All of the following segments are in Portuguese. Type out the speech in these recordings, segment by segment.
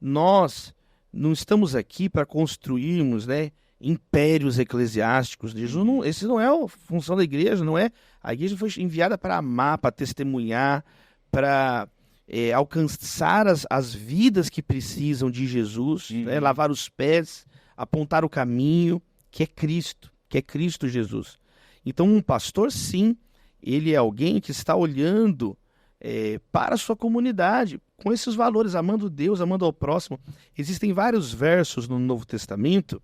nós não estamos aqui para construirmos, né, impérios eclesiásticos. Esse não é a função da igreja, não é. A igreja foi enviada para amar, para testemunhar, para alcançar as vidas que precisam de Jesus, né, lavar os pés, apontar o caminho, que é Cristo Jesus. Então, um pastor, sim, ele é alguém que está olhando para a sua comunidade, com esses valores, amando Deus, amando ao próximo. Existem vários versos no Novo Testamento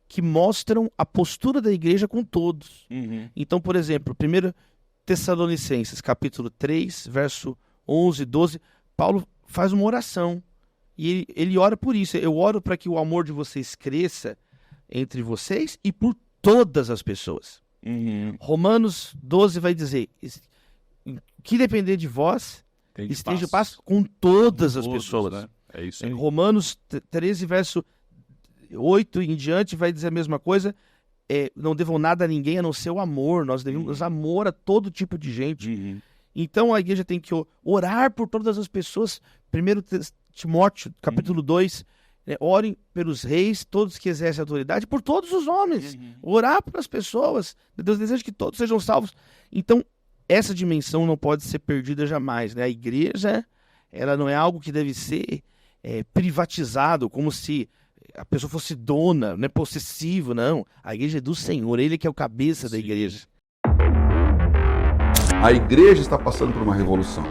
que mostram a postura da igreja com todos. Então, por exemplo, 1 Tessalonicenses, capítulo 3, verso 11, 12, Paulo faz uma oração, e ele ora por isso. Eu oro para que o amor de vocês cresça entre vocês e por todas as pessoas. Romanos 12 vai dizer, que depender de vós, esteja paz com todas as pessoas. Né? É isso aí. Em Romanos 13, verso 8 em diante, vai dizer a mesma coisa. Não devam nada a ninguém a não ser o amor. Nós devemos amor a todo tipo de gente. Então a igreja tem que orar por todas as pessoas. 1 Timóteo, capítulo 2, orem pelos reis, todos que exercem autoridade, por todos os homens. Orar pelas pessoas. Deus deseja que todos sejam salvos. Então, essa dimensão não pode ser perdida jamais, né? A igreja, ela não é algo que deve ser privatizado, como se a pessoa fosse dona, não é possessivo, não. A igreja é do Senhor, Ele que é o cabeça da igreja. A igreja está passando por uma revolução.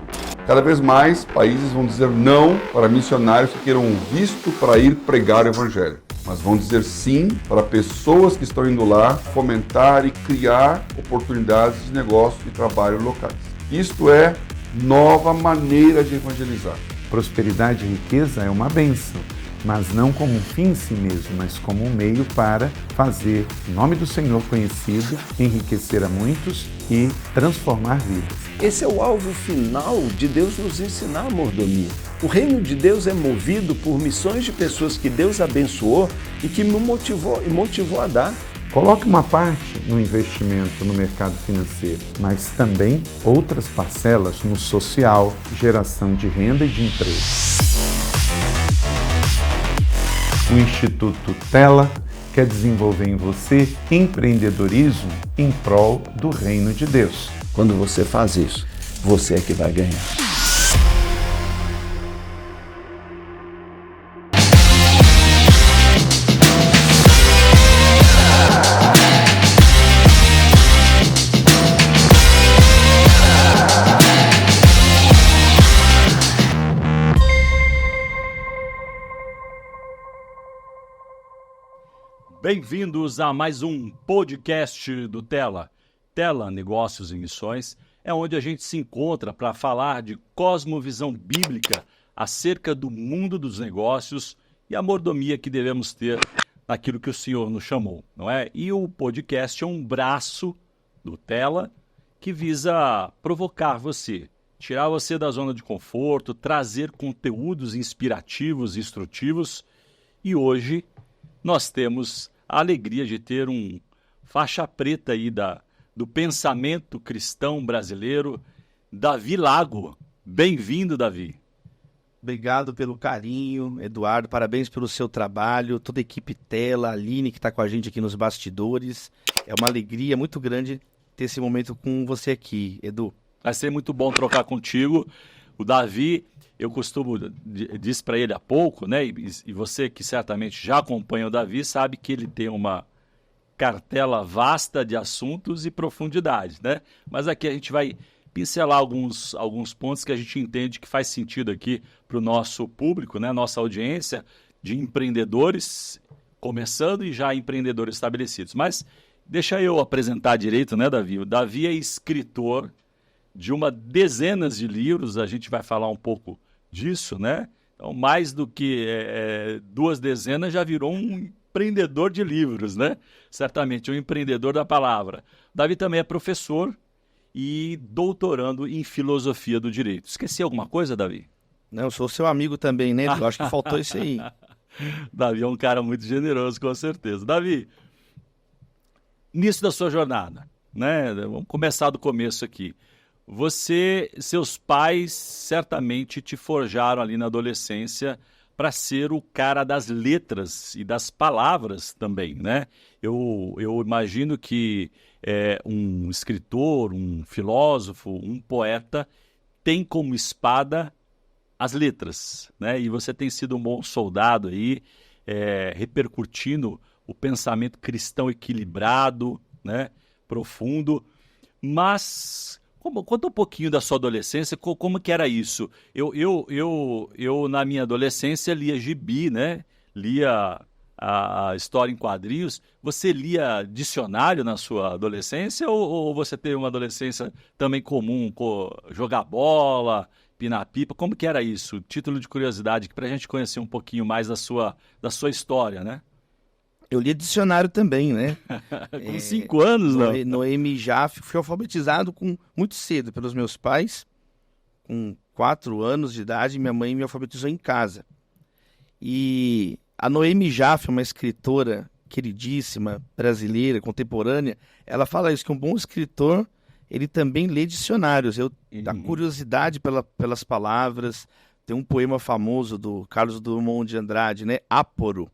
Cada vez mais países vão dizer não para missionários que queiram um visto para ir pregar o evangelho. Mas vão dizer sim para pessoas que estão indo lá fomentar e criar oportunidades de negócio e trabalho locais. Isto é nova maneira de evangelizar. Prosperidade e riqueza é uma bênção, mas não como um fim em si mesmo, mas como um meio para fazer o nome do Senhor conhecido, enriquecer a muitos e transformar vidas. Esse é o alvo final de Deus nos ensinar a mordomia. O reino de Deus é movido por missões de pessoas que Deus abençoou e que me motivou a dar. Coloque uma parte no investimento no mercado financeiro, mas também outras parcelas no social, geração de renda e de emprego. O Instituto Tela quer desenvolver em você empreendedorismo em prol do reino de Deus. Quando você faz isso, você é que vai ganhar. Bem-vindos a mais um podcast do Tela. Tela Negócios e Missões é onde a gente se encontra para falar de cosmovisão bíblica acerca do mundo dos negócios e a mordomia que devemos ter naquilo que o Senhor nos chamou, não é? E o podcast é um braço do Tela que visa provocar você, tirar você da zona de conforto, trazer conteúdos inspirativos e instrutivos. E hoje nós temos a alegria de ter um faixa preta aí do pensamento cristão brasileiro, Davi Lago. Bem-vindo, Davi. Obrigado pelo carinho, Eduardo, parabéns pelo seu trabalho, toda a equipe Tela, a Aline que está com a gente aqui nos bastidores. É uma alegria muito grande ter esse momento com você aqui, Edu. Vai ser muito bom trocar contigo. O Davi, eu costumo, disse para ele há pouco, né? E você que certamente já acompanha o Davi, sabe que ele tem uma cartela vasta de assuntos e profundidade, né? Mas aqui a gente vai pincelar alguns pontos que a gente entende que faz sentido aqui para o nosso público, né? Nossa audiência de empreendedores, começando e já empreendedores estabelecidos. Mas deixa eu apresentar direito, né, Davi? O Davi é escritor de uma dezenas de livros, a gente vai falar um pouco disso, né? Então, mais do que 2 dezenas, já virou um empreendedor de livros, né? Certamente, um empreendedor da palavra. Davi também é professor e doutorando em filosofia do direito. Esqueci alguma coisa, Davi? Não, eu sou seu amigo também, né? Eu acho que faltou isso aí. Davi é um cara muito generoso, com certeza. Davi, início da sua jornada, né? Vamos começar do começo aqui. Seus pais certamente te forjaram ali na adolescência para ser o cara das letras e das palavras também, né? Eu imagino que um escritor, um filósofo, um poeta tem como espada as letras, né? E você tem sido um bom soldado aí, repercutindo o pensamento cristão equilibrado, né? Profundo, mas conta um pouquinho da sua adolescência, como que era isso? Eu na minha adolescência lia gibi, né? Lia a história em quadrinhos. Você lia dicionário na sua adolescência ou você teve uma adolescência também comum, jogar bola, pinar pipa? Como que era isso? Título de curiosidade, para a gente conhecer um pouquinho mais da sua história, né? Eu lia dicionário também, né? Com 5 anos, não? Noemi Jaffe, fui alfabetizado muito cedo pelos meus pais. Com 4 anos de idade, minha mãe me alfabetizou em casa. E a Noemi Jaffe, uma escritora queridíssima, brasileira, contemporânea, ela fala isso, que um bom escritor, ele também lê dicionários. A curiosidade pelas palavras. Tem um poema famoso do Carlos Drummond de Andrade, né? Áporo.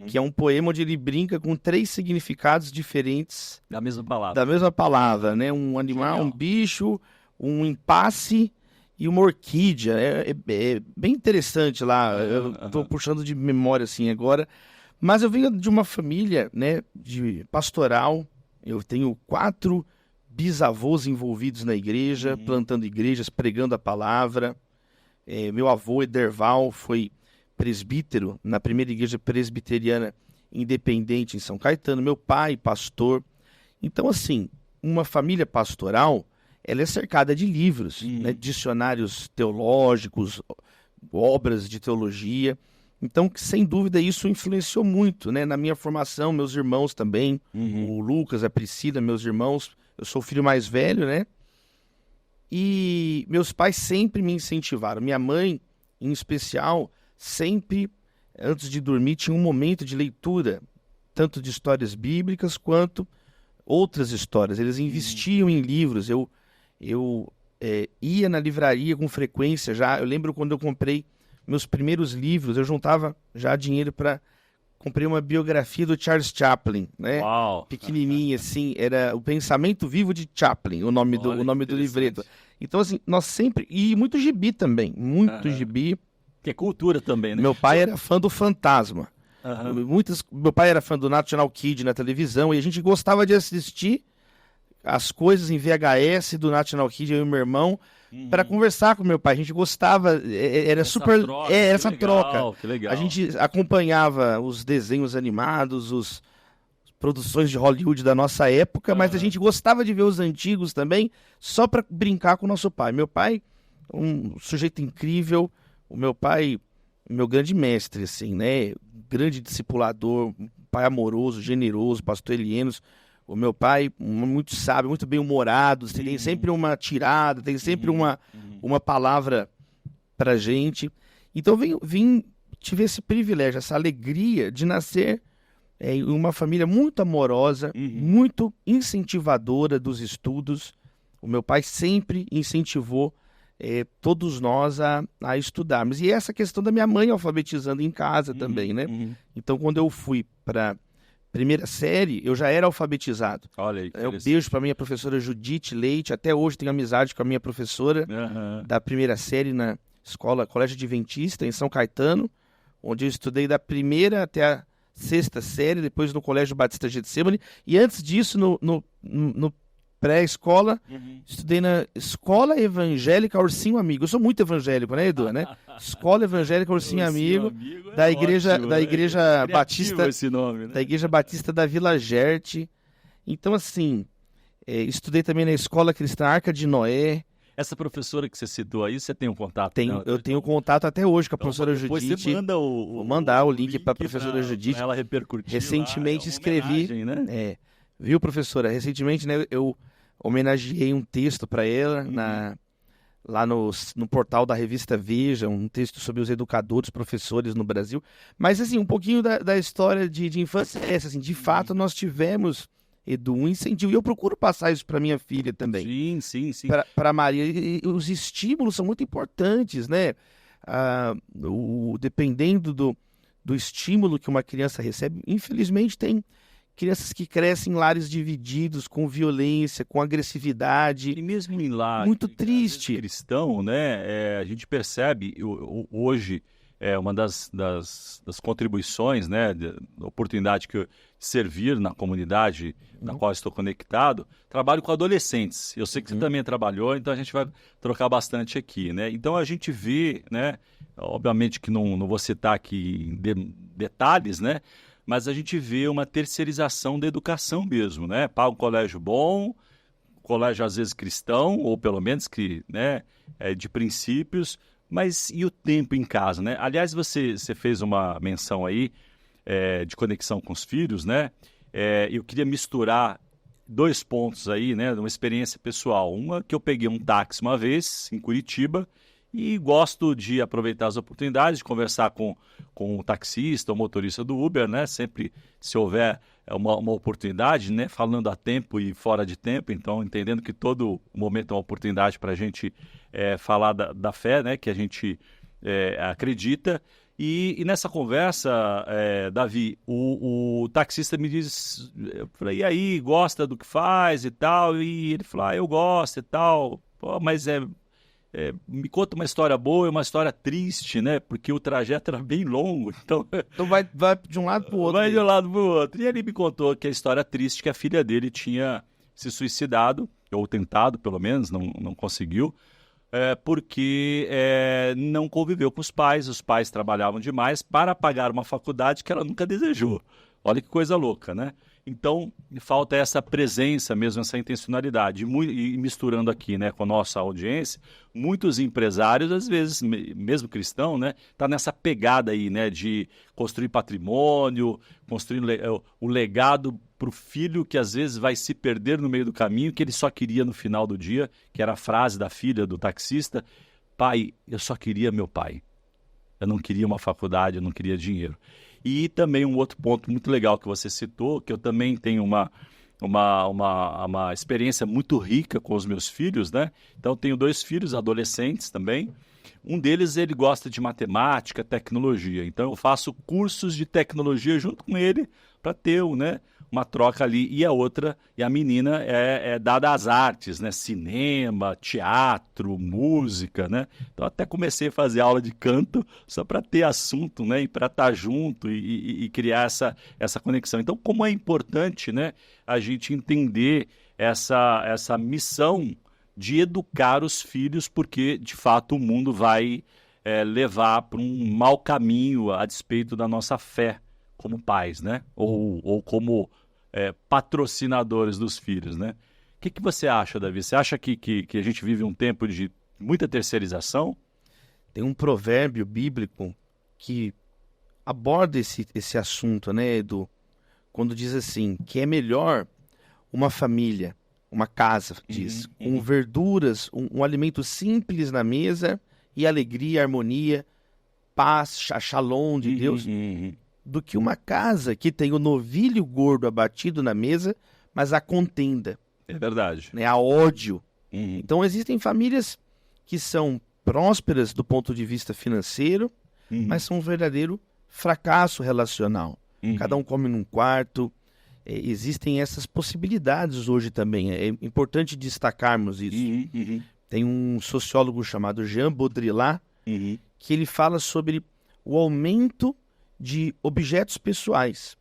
Que é um poema onde ele brinca com 3 significados diferentes da mesma palavra. Da mesma palavra, né? Um animal, um bicho, um impasse e uma orquídea. É bem interessante lá. Eu estou puxando de memória assim agora. Mas eu venho de uma família, né, de pastoral. Eu tenho 4 bisavôs envolvidos na igreja, plantando igrejas, pregando a palavra. Meu avô, Ederval, foi presbítero na primeira igreja presbiteriana independente em São Caetano, meu pai, pastor. Então, assim, uma família pastoral, ela é cercada de livros, né, dicionários teológicos, obras de teologia. Então, sem dúvida, isso influenciou muito, né, na minha formação, meus irmãos também, o Lucas, a Priscila, meus irmãos. Eu sou o filho mais velho, né? E meus pais sempre me incentivaram. Minha mãe, em especial, sempre, antes de dormir, tinha um momento de leitura, tanto de histórias bíblicas quanto outras histórias. Eles investiam em livros. Eu ia na livraria com frequência já. Eu lembro quando eu comprei meus primeiros livros, eu juntava já dinheiro para... Comprei uma biografia do Charles Chaplin, né? Uau. Pequenininha, assim. Era O Pensamento Vivo de Chaplin, o nome do livreto. Então, assim, nós sempre... E muito gibi também. Muito gibi. Que é cultura também, né? Meu pai era fã do Fantasma. Meu pai era fã do National Kid na televisão e a gente gostava de assistir as coisas em VHS do National Kid, eu e meu irmão, para conversar com meu pai. A gente gostava, era essa troca. Que legal. A gente acompanhava os desenhos animados, as produções de Hollywood da nossa época, mas a gente gostava de ver os antigos também, só para brincar com o nosso pai. Meu pai, um sujeito incrível. O meu pai, meu grande mestre, assim, né? Grande discipulador, um pai amoroso, generoso, pastor Elienos. O meu pai, muito sábio, muito bem-humorado, tem sempre uma tirada, tem sempre uma palavra pra gente. Então, tive esse privilégio, essa alegria de nascer em uma família muito amorosa, muito incentivadora dos estudos. O meu pai sempre incentivou todos nós a estudarmos. E essa questão da minha mãe alfabetizando em casa também, né? Então, quando eu fui para primeira série, eu já era alfabetizado. Olha aí, um beijo para minha professora Judite Leite. Até hoje tenho amizade com a minha professora da primeira série na escola Colégio Adventista, em São Caetano, onde eu estudei da primeira até a 6ª série, depois no Colégio Batista Getsemane. E antes disso, no pré-escola, estudei na Escola Evangélica Ursinho Amigo. Eu sou muito evangélico, né, Edu? Né? Escola Evangélica Ursinho Amigo, da igreja Batista, esse nome, né? da Igreja Batista da Vila Gerte. Então, assim, estudei também na Escola Cristã Arca de Noé. Essa professora que você citou aí, você tem um contato? Eu tenho contato até hoje com a professora depois Judite. Você manda Vou mandar o link para a professora Judite. Ela repercutir. Recentemente escrevi, né? Viu, professora? Recentemente, né, eu homenageei um texto para ela lá no portal da revista Veja, um texto sobre os educadores, professores no Brasil. Mas, assim, um pouquinho da história de infância é essa, assim, de fato nós tivemos, Edu, um incentivo. E eu procuro passar isso para minha filha também. Sim. Para Maria. E os estímulos são muito importantes, né? dependendo do estímulo que uma criança recebe, infelizmente tem crianças que crescem em lares divididos, com violência, com agressividade. E mesmo em lar muito triste. cristão, né, a gente percebe hoje uma das contribuições, né, da oportunidade que eu servir na comunidade na qual estou conectado, trabalho com adolescentes. Eu sei que você também trabalhou, então a gente vai trocar bastante aqui, né? Então a gente vê, né, obviamente que não vou citar aqui detalhes, né, mas a gente vê uma terceirização da educação mesmo, né? Paga um colégio bom, colégio às vezes cristão, ou pelo menos que, né, de princípios, mas e o tempo em casa, né? Aliás, você fez uma menção aí de conexão com os filhos, né? Eu queria misturar 2 pontos aí, né, de uma experiência pessoal. Uma que eu peguei um táxi uma vez em Curitiba e gosto de aproveitar as oportunidades de conversar com o taxista ou motorista do Uber, né? Sempre, se houver uma oportunidade, né? Falando a tempo e fora de tempo, então entendendo que todo momento é uma oportunidade para a gente falar da fé, né? Que a gente acredita. E nessa conversa, Davi, o taxista me diz, eu falei, e aí, gosta do que faz e tal? E ele falou, eu gosto e tal, pô, mas me conta uma história boa e uma história triste, né? Porque o trajeto era bem longo, então vai de um lado para o outro. Vai de um lado para o outro. E ele me contou que a história triste que a filha dele tinha se suicidado, ou tentado, pelo menos, não conseguiu, porque não conviveu com os pais trabalhavam demais para pagar uma faculdade que ela nunca desejou. Olha que coisa louca, né? Então, falta essa presença mesmo, essa intencionalidade. E misturando aqui, né, com a nossa audiência, muitos empresários, às vezes, mesmo cristão, né, tá nessa pegada aí, né, de construir patrimônio, construir o legado para o filho que às vezes vai se perder no meio do caminho, que ele só queria no final do dia, que era a frase da filha do taxista: pai, eu só queria meu pai. Eu não queria uma faculdade, eu não queria dinheiro. E também um outro ponto muito legal que você citou, que eu também tenho uma experiência muito rica com os meus filhos, né? Então, eu tenho 2 filhos adolescentes também. Um deles, ele gosta de matemática, tecnologia. Então, eu faço cursos de tecnologia junto com ele para ter, né, uma troca ali. E a menina é dada às artes, né? Cinema, teatro, música, né? Então, até comecei a fazer aula de canto só para ter assunto, né? E para estar junto e criar essa conexão. Então, como é importante, né, a gente entender essa missão de educar os filhos, porque, de fato, o mundo vai levar para um mau caminho a despeito da nossa fé como pais, né? Ou como patrocinadores dos filhos, né? O que você acha, Davi? Você acha que a gente vive um tempo de muita terceirização? Tem um provérbio bíblico que aborda esse assunto, né, Edu? Quando diz assim, que é melhor uma família, uma casa, diz, com verduras, um alimento simples na mesa e alegria, harmonia, paz, shalom de Deus, do que uma casa que tem o novilho gordo abatido na mesa, mas a contenda. É verdade. Né, a ódio. Então existem famílias que são prósperas do ponto de vista financeiro, mas são um verdadeiro fracasso relacional. Cada um come num quarto. Existem essas possibilidades hoje também. É importante destacarmos isso. Tem um sociólogo chamado Jean Baudrillard, que ele fala sobre o aumento de objetos pessoais.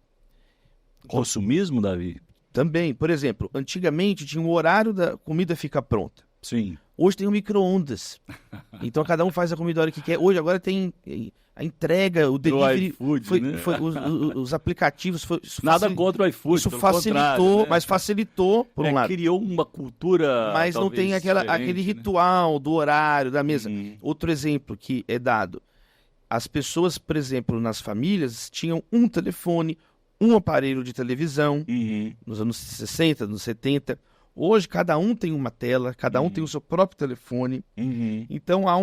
Consumismo, Davi? Também. Por exemplo, antigamente tinha um horário da comida ficar pronta. Sim. Hoje tem um micro-ondas. Então cada um faz a comida a hora que quer. Hoje agora tem a entrega, o delivery, iFood, né? os aplicativos. Nada contra o iFood. Isso facilitou, né? Mas facilitou, por um lado. Criou uma cultura. Mas não tem aquele ritual do horário, da mesa. Outro exemplo que é dado. As pessoas, por exemplo, nas famílias, tinham um telefone, um aparelho de televisão, nos anos 60, nos 70. Hoje, cada um tem uma tela, cada um tem o seu próprio telefone. Então, há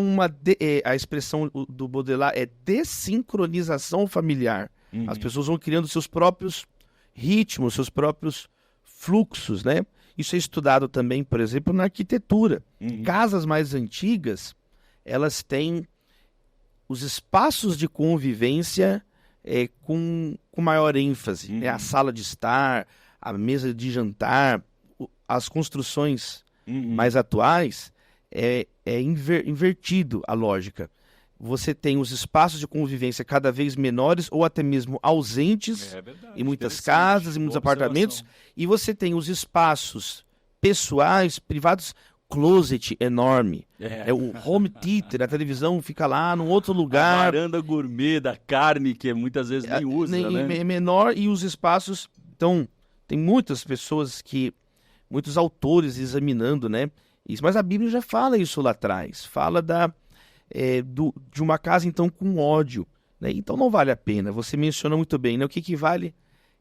a expressão do Baudrillard é desincronização familiar. As pessoas vão criando seus próprios ritmos, seus próprios fluxos, né? Isso é estudado também, por exemplo, na arquitetura. Casas mais antigas, elas têm os espaços de convivência com maior ênfase, né? A sala de estar, a mesa de jantar, as construções mais atuais, invertido a lógica. Você tem os espaços de convivência cada vez menores ou até mesmo ausentes em muitas casas, em muitos apartamentos, e você tem os espaços pessoais, privados, closet enorme. O home theater, a televisão fica lá num outro lugar. A varanda gourmet da carne, que muitas vezes nem usa, né? É menor, e os espaços... Então, tem muitas pessoas muitos autores examinando, né, isso. Mas a Bíblia já fala isso lá atrás. Fala de uma casa, então, com ódio, né? Então não vale a pena. Você mencionou muito bem, né? O que vale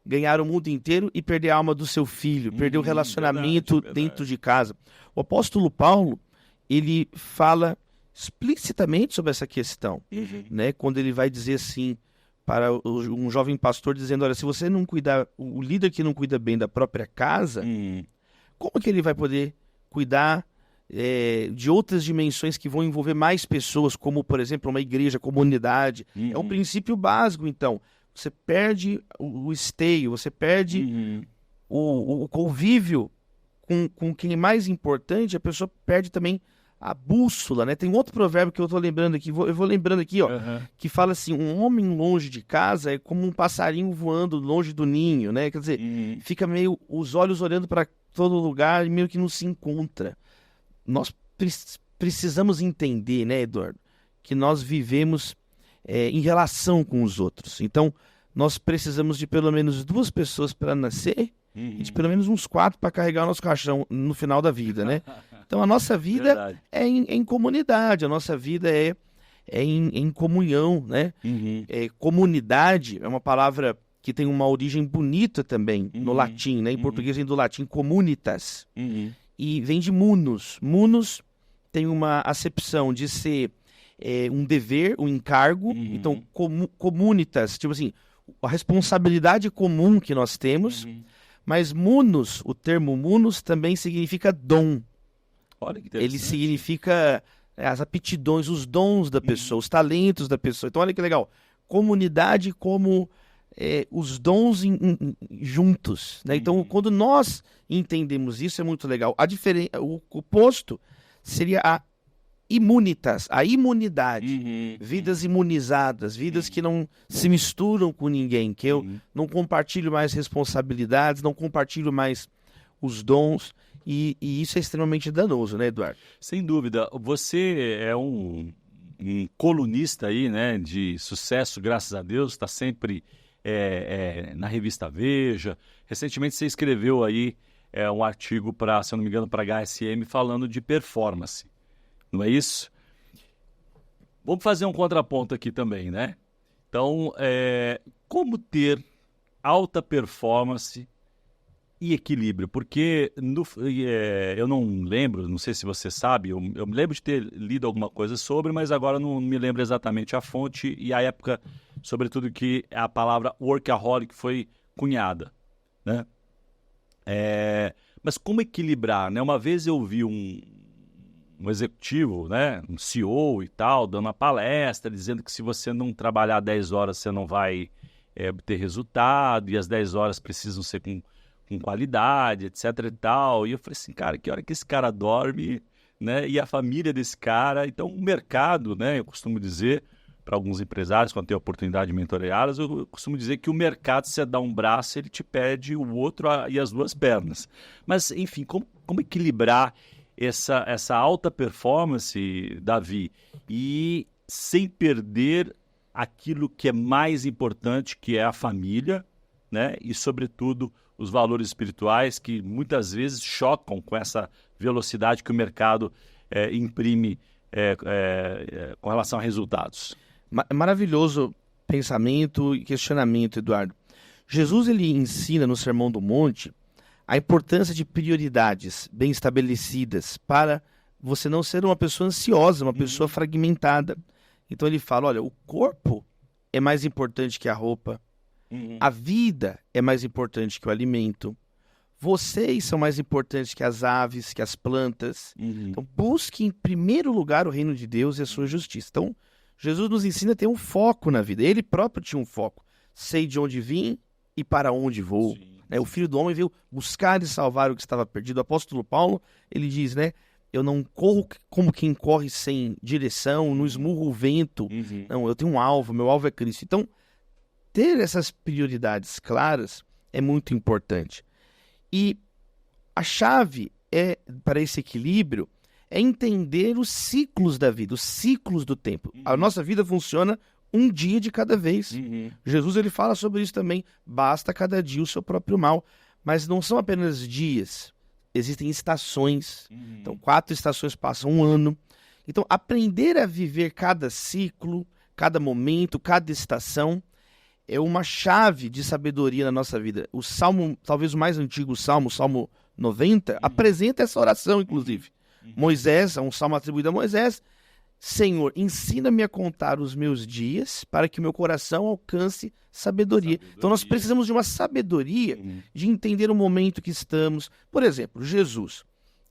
ganhar o mundo inteiro e perder a alma do seu filho, perder o relacionamento dentro de casa? O apóstolo Paulo, ele fala explicitamente sobre essa questão, né? Quando ele vai dizer assim para um jovem pastor, dizendo, olha, se você não cuidar, o líder que não cuida bem da própria casa, como que ele vai poder cuidar de outras dimensões que vão envolver mais pessoas, como, por exemplo, uma igreja, comunidade? É um princípio básico, então. Você perde o esteio, você perde o convívio com quem é mais importante, a pessoa perde também a bússola, né? Tem um outro provérbio que eu tô lembrando aqui, eu vou lembrando aqui, ó, que fala assim, um homem longe de casa é como um passarinho voando longe do ninho, né? Quer dizer, fica meio, os olhos olhando para todo lugar e meio que não se encontra. Nós precisamos entender, né, Eduardo, que nós vivemos em relação com os outros. Então, nós precisamos de pelo menos 2 pessoas para nascer e de pelo menos uns 4 para carregar o nosso caixão no final da vida, né? Então, a nossa vida é em comunidade, a nossa vida é em comunhão, né? Comunidade é uma palavra que tem uma origem bonita também no latim, né? Em português vem do latim communitas. E vem de munus. Munus tem uma acepção de ser um dever, um encargo. Então, comunitas, tipo assim, a responsabilidade comum que nós temos. Mas munus, o termo munus também significa dom. Olha que interessante. Ele significa as aptidões, os dons da pessoa, os talentos da pessoa. Então, olha que legal. Comunidade como os dons juntos, né? Então, quando nós entendemos isso, é muito legal. O oposto seria a imunitas, a imunidade. Vidas imunizadas, vidas que não se misturam com ninguém, que eu não compartilho mais responsabilidades, não compartilho mais os dons, e isso é extremamente danoso, né, Eduardo? Sem dúvida. Você é um colunista aí, né, de sucesso, graças a Deus, está sempre na revista Veja. Recentemente você escreveu aí um artigo para, se eu não me engano, para HSM, falando de performance. Não é isso? Vamos fazer um contraponto aqui também, né? Então, como ter alta performance e equilíbrio? Porque eu não lembro, não sei se você sabe, eu me lembro de ter lido alguma coisa sobre, mas agora não me lembro exatamente a fonte e a época, sobretudo, que a palavra workaholic foi cunhada, né? Mas como equilibrar, né? Uma vez eu vi um executivo, né, um CEO e tal, dando uma palestra, dizendo que se você não trabalhar 10 horas, você não vai ter resultado, e as 10 horas precisam ser com qualidade, etc e tal. E eu falei assim, cara, que hora que esse cara dorme, né, e a família desse cara? Então, o mercado, né, eu costumo dizer, para alguns empresários, quando tem a oportunidade de mentoreá-los, eu costumo dizer que o mercado, se você dá um braço, ele te pede o outro e as 2 pernas. Mas, enfim, como equilibrar essa alta performance, Davi, e sem perder aquilo que é mais importante, que é a família, né? E, sobretudo, os valores espirituais, que muitas vezes chocam com essa velocidade que o mercado imprime com relação a resultados. Maravilhoso pensamento e questionamento, Eduardo. Jesus, ele ensina no Sermão do Monte a importância de prioridades bem estabelecidas para você não ser uma pessoa ansiosa, uma pessoa fragmentada. Então ele fala, olha, o corpo é mais importante que a roupa, a vida é mais importante que o alimento, vocês são mais importantes que as aves, que as plantas. Então busque em primeiro lugar o reino de Deus e a sua justiça. Então Jesus nos ensina a ter um foco na vida. Ele próprio tinha um foco. Sei de onde vim e para onde vou. O Filho do Homem veio buscar e salvar o que estava perdido. O apóstolo Paulo, ele diz, né? Eu não corro como quem corre sem direção, não esmurro o vento. Não, eu tenho um alvo, meu alvo é Cristo. Então, ter essas prioridades claras é muito importante. E a chave para esse equilíbrio é entender os ciclos da vida, os ciclos do tempo. A nossa vida funciona um dia de cada vez. Jesus ele fala sobre isso também. Basta cada dia o seu próprio mal. Mas não são apenas dias. Existem estações. Então, 4 estações passam um ano. Então, aprender a viver cada ciclo, cada momento, cada estação é uma chave de sabedoria na nossa vida. O Salmo, talvez o mais antigo Salmo, o Salmo 90, apresenta essa oração, inclusive. Moisés, é um salmo atribuído a Moisés. Senhor, ensina-me a contar os meus dias para que o meu coração alcance sabedoria. Então nós precisamos de uma sabedoria de entender o momento que estamos. Por exemplo, Jesus.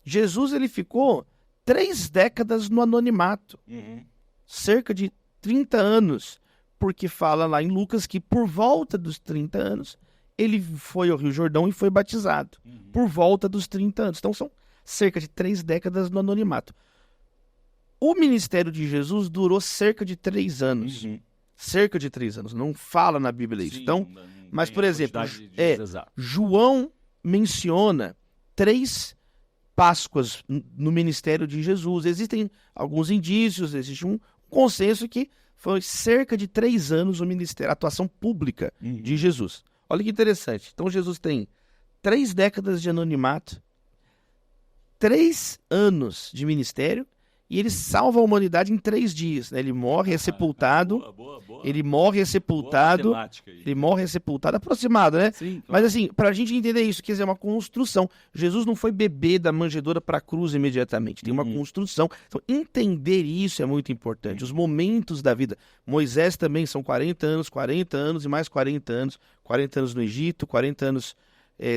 Jesus ele ficou 3 décadas no anonimato. Cerca de 30 anos. Porque fala lá em Lucas que por volta dos 30 anos ele foi ao Rio Jordão e foi batizado. Por volta dos 30 anos. Então são cerca de 3 décadas no anonimato. O ministério de Jesus durou cerca de 3 anos. Cerca de 3 anos. Não fala na Bíblia isso. Então, mas, por exemplo, João menciona 3 Páscoas no ministério de Jesus. Existem alguns indícios, existe um consenso que foi cerca de 3 anos o ministério, a atuação pública de Jesus. Olha que interessante. Então, Jesus tem 3 décadas de anonimato, 3 anos de ministério, e ele salva a humanidade em 3 dias. Né? Ele morre, é sepultado. Ele morre, é sepultado. Ele morre, é sepultado. Aproximado, né? Sim, claro. Mas assim, para a gente entender isso, quer dizer, é uma construção. Jesus não foi bebê da manjedoura para a cruz imediatamente. Tem uma construção. Então, entender isso é muito importante. Os momentos da vida. Moisés também são 40 anos e mais 40 anos. 40 anos no Egito, 40 anos...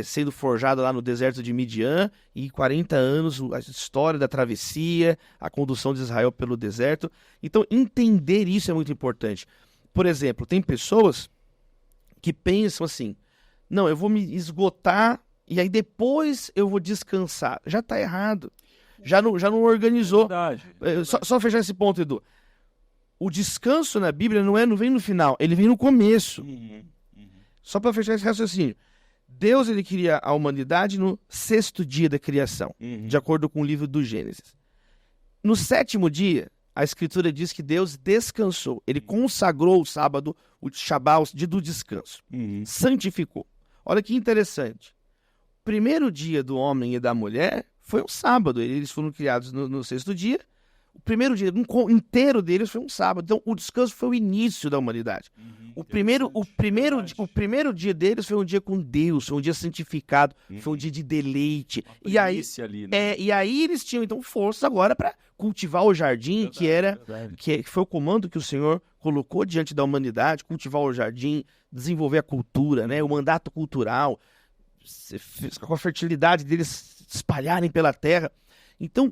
sendo forjado lá no deserto de Midian, e 40 anos a história da travessia, a condução de Israel pelo deserto. Então, entender isso é muito importante. Por exemplo, tem pessoas que pensam assim, não, eu vou me esgotar e aí depois eu vou descansar. Já está errado. Já não organizou. Verdade. Só fechar esse ponto, Edu. O descanso na Bíblia não vem no final, ele vem no começo. Só para fechar esse raciocínio. Deus ele cria a humanidade no 6º dia da criação, de acordo com o livro do Gênesis. No 7º dia, a Escritura diz que Deus descansou. Ele consagrou o sábado, o Shabá, o dia do descanso. Santificou. Olha que interessante. O primeiro dia do homem e da mulher foi um sábado. Eles foram criados no 6º dia. O primeiro dia inteiro deles foi um sábado. Então, o descanso foi o início da humanidade. O primeiro dia deles foi um dia com Deus, foi um dia santificado, foi um dia de deleite. E aí, ali, né? e aí eles tinham, então, força agora para cultivar o jardim, que foi o comando que o Senhor colocou diante da humanidade, cultivar o jardim, desenvolver a cultura, né? O mandato cultural, com a fertilidade deles espalharem pela terra. Então,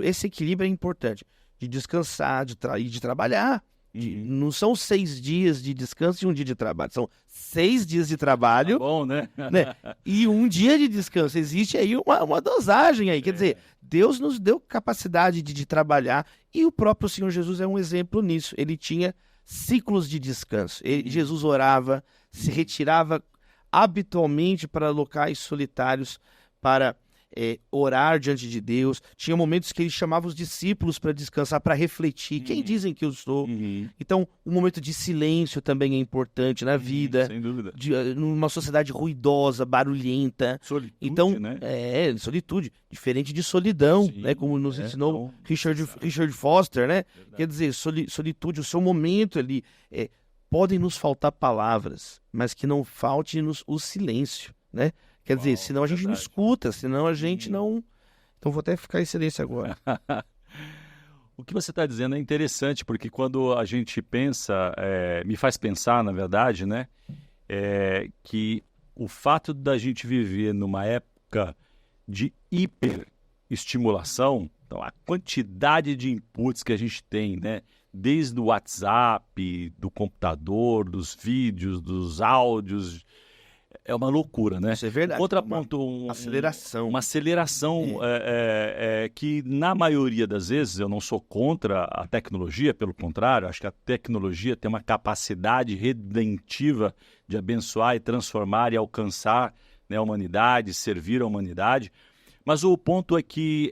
esse equilíbrio é importante, de descansar, de trabalhar. Não são 6 dias de descanso e 1 dia de trabalho, são 6 dias de trabalho, Tá bom, né? E 1 dia de descanso. Existe aí uma dosagem aí, quer dizer, Deus nos deu capacidade de trabalhar, e o próprio Senhor Jesus é um exemplo nisso. Ele tinha ciclos de descanso. Jesus orava, se retirava habitualmente para locais solitários para orar diante de Deus. Tinha momentos que ele chamava os discípulos para descansar, para refletir. Quem dizem que eu sou? Então, um momento de silêncio também é importante na vida. Sem dúvida. Numa sociedade ruidosa, barulhenta. Solitude, então, né? Solitude. Diferente de solidão, né? Como nos ensinou Richard Foster, né? Quer dizer, solitude, o seu momento ali. Podem nos faltar palavras, mas que não falte-nos o silêncio, né? Quer dizer, senão a gente não escuta, senão a gente não... Então vou até ficar em silêncio agora. O que você está dizendo é interessante, porque quando a gente pensa, me faz pensar, na verdade, né, que o fato da gente viver numa época de hiperestimulação, então a quantidade de inputs que a gente tem, né, desde o WhatsApp, do computador, dos vídeos, dos áudios. É uma loucura, né? Isso é verdade. Contraponto, Aceleração. Uma aceleração que, na maioria das vezes, eu não sou contra a tecnologia, pelo contrário, acho que a tecnologia tem uma capacidade redentiva de abençoar e transformar e alcançar, né, a humanidade, servir a humanidade. Mas o ponto é que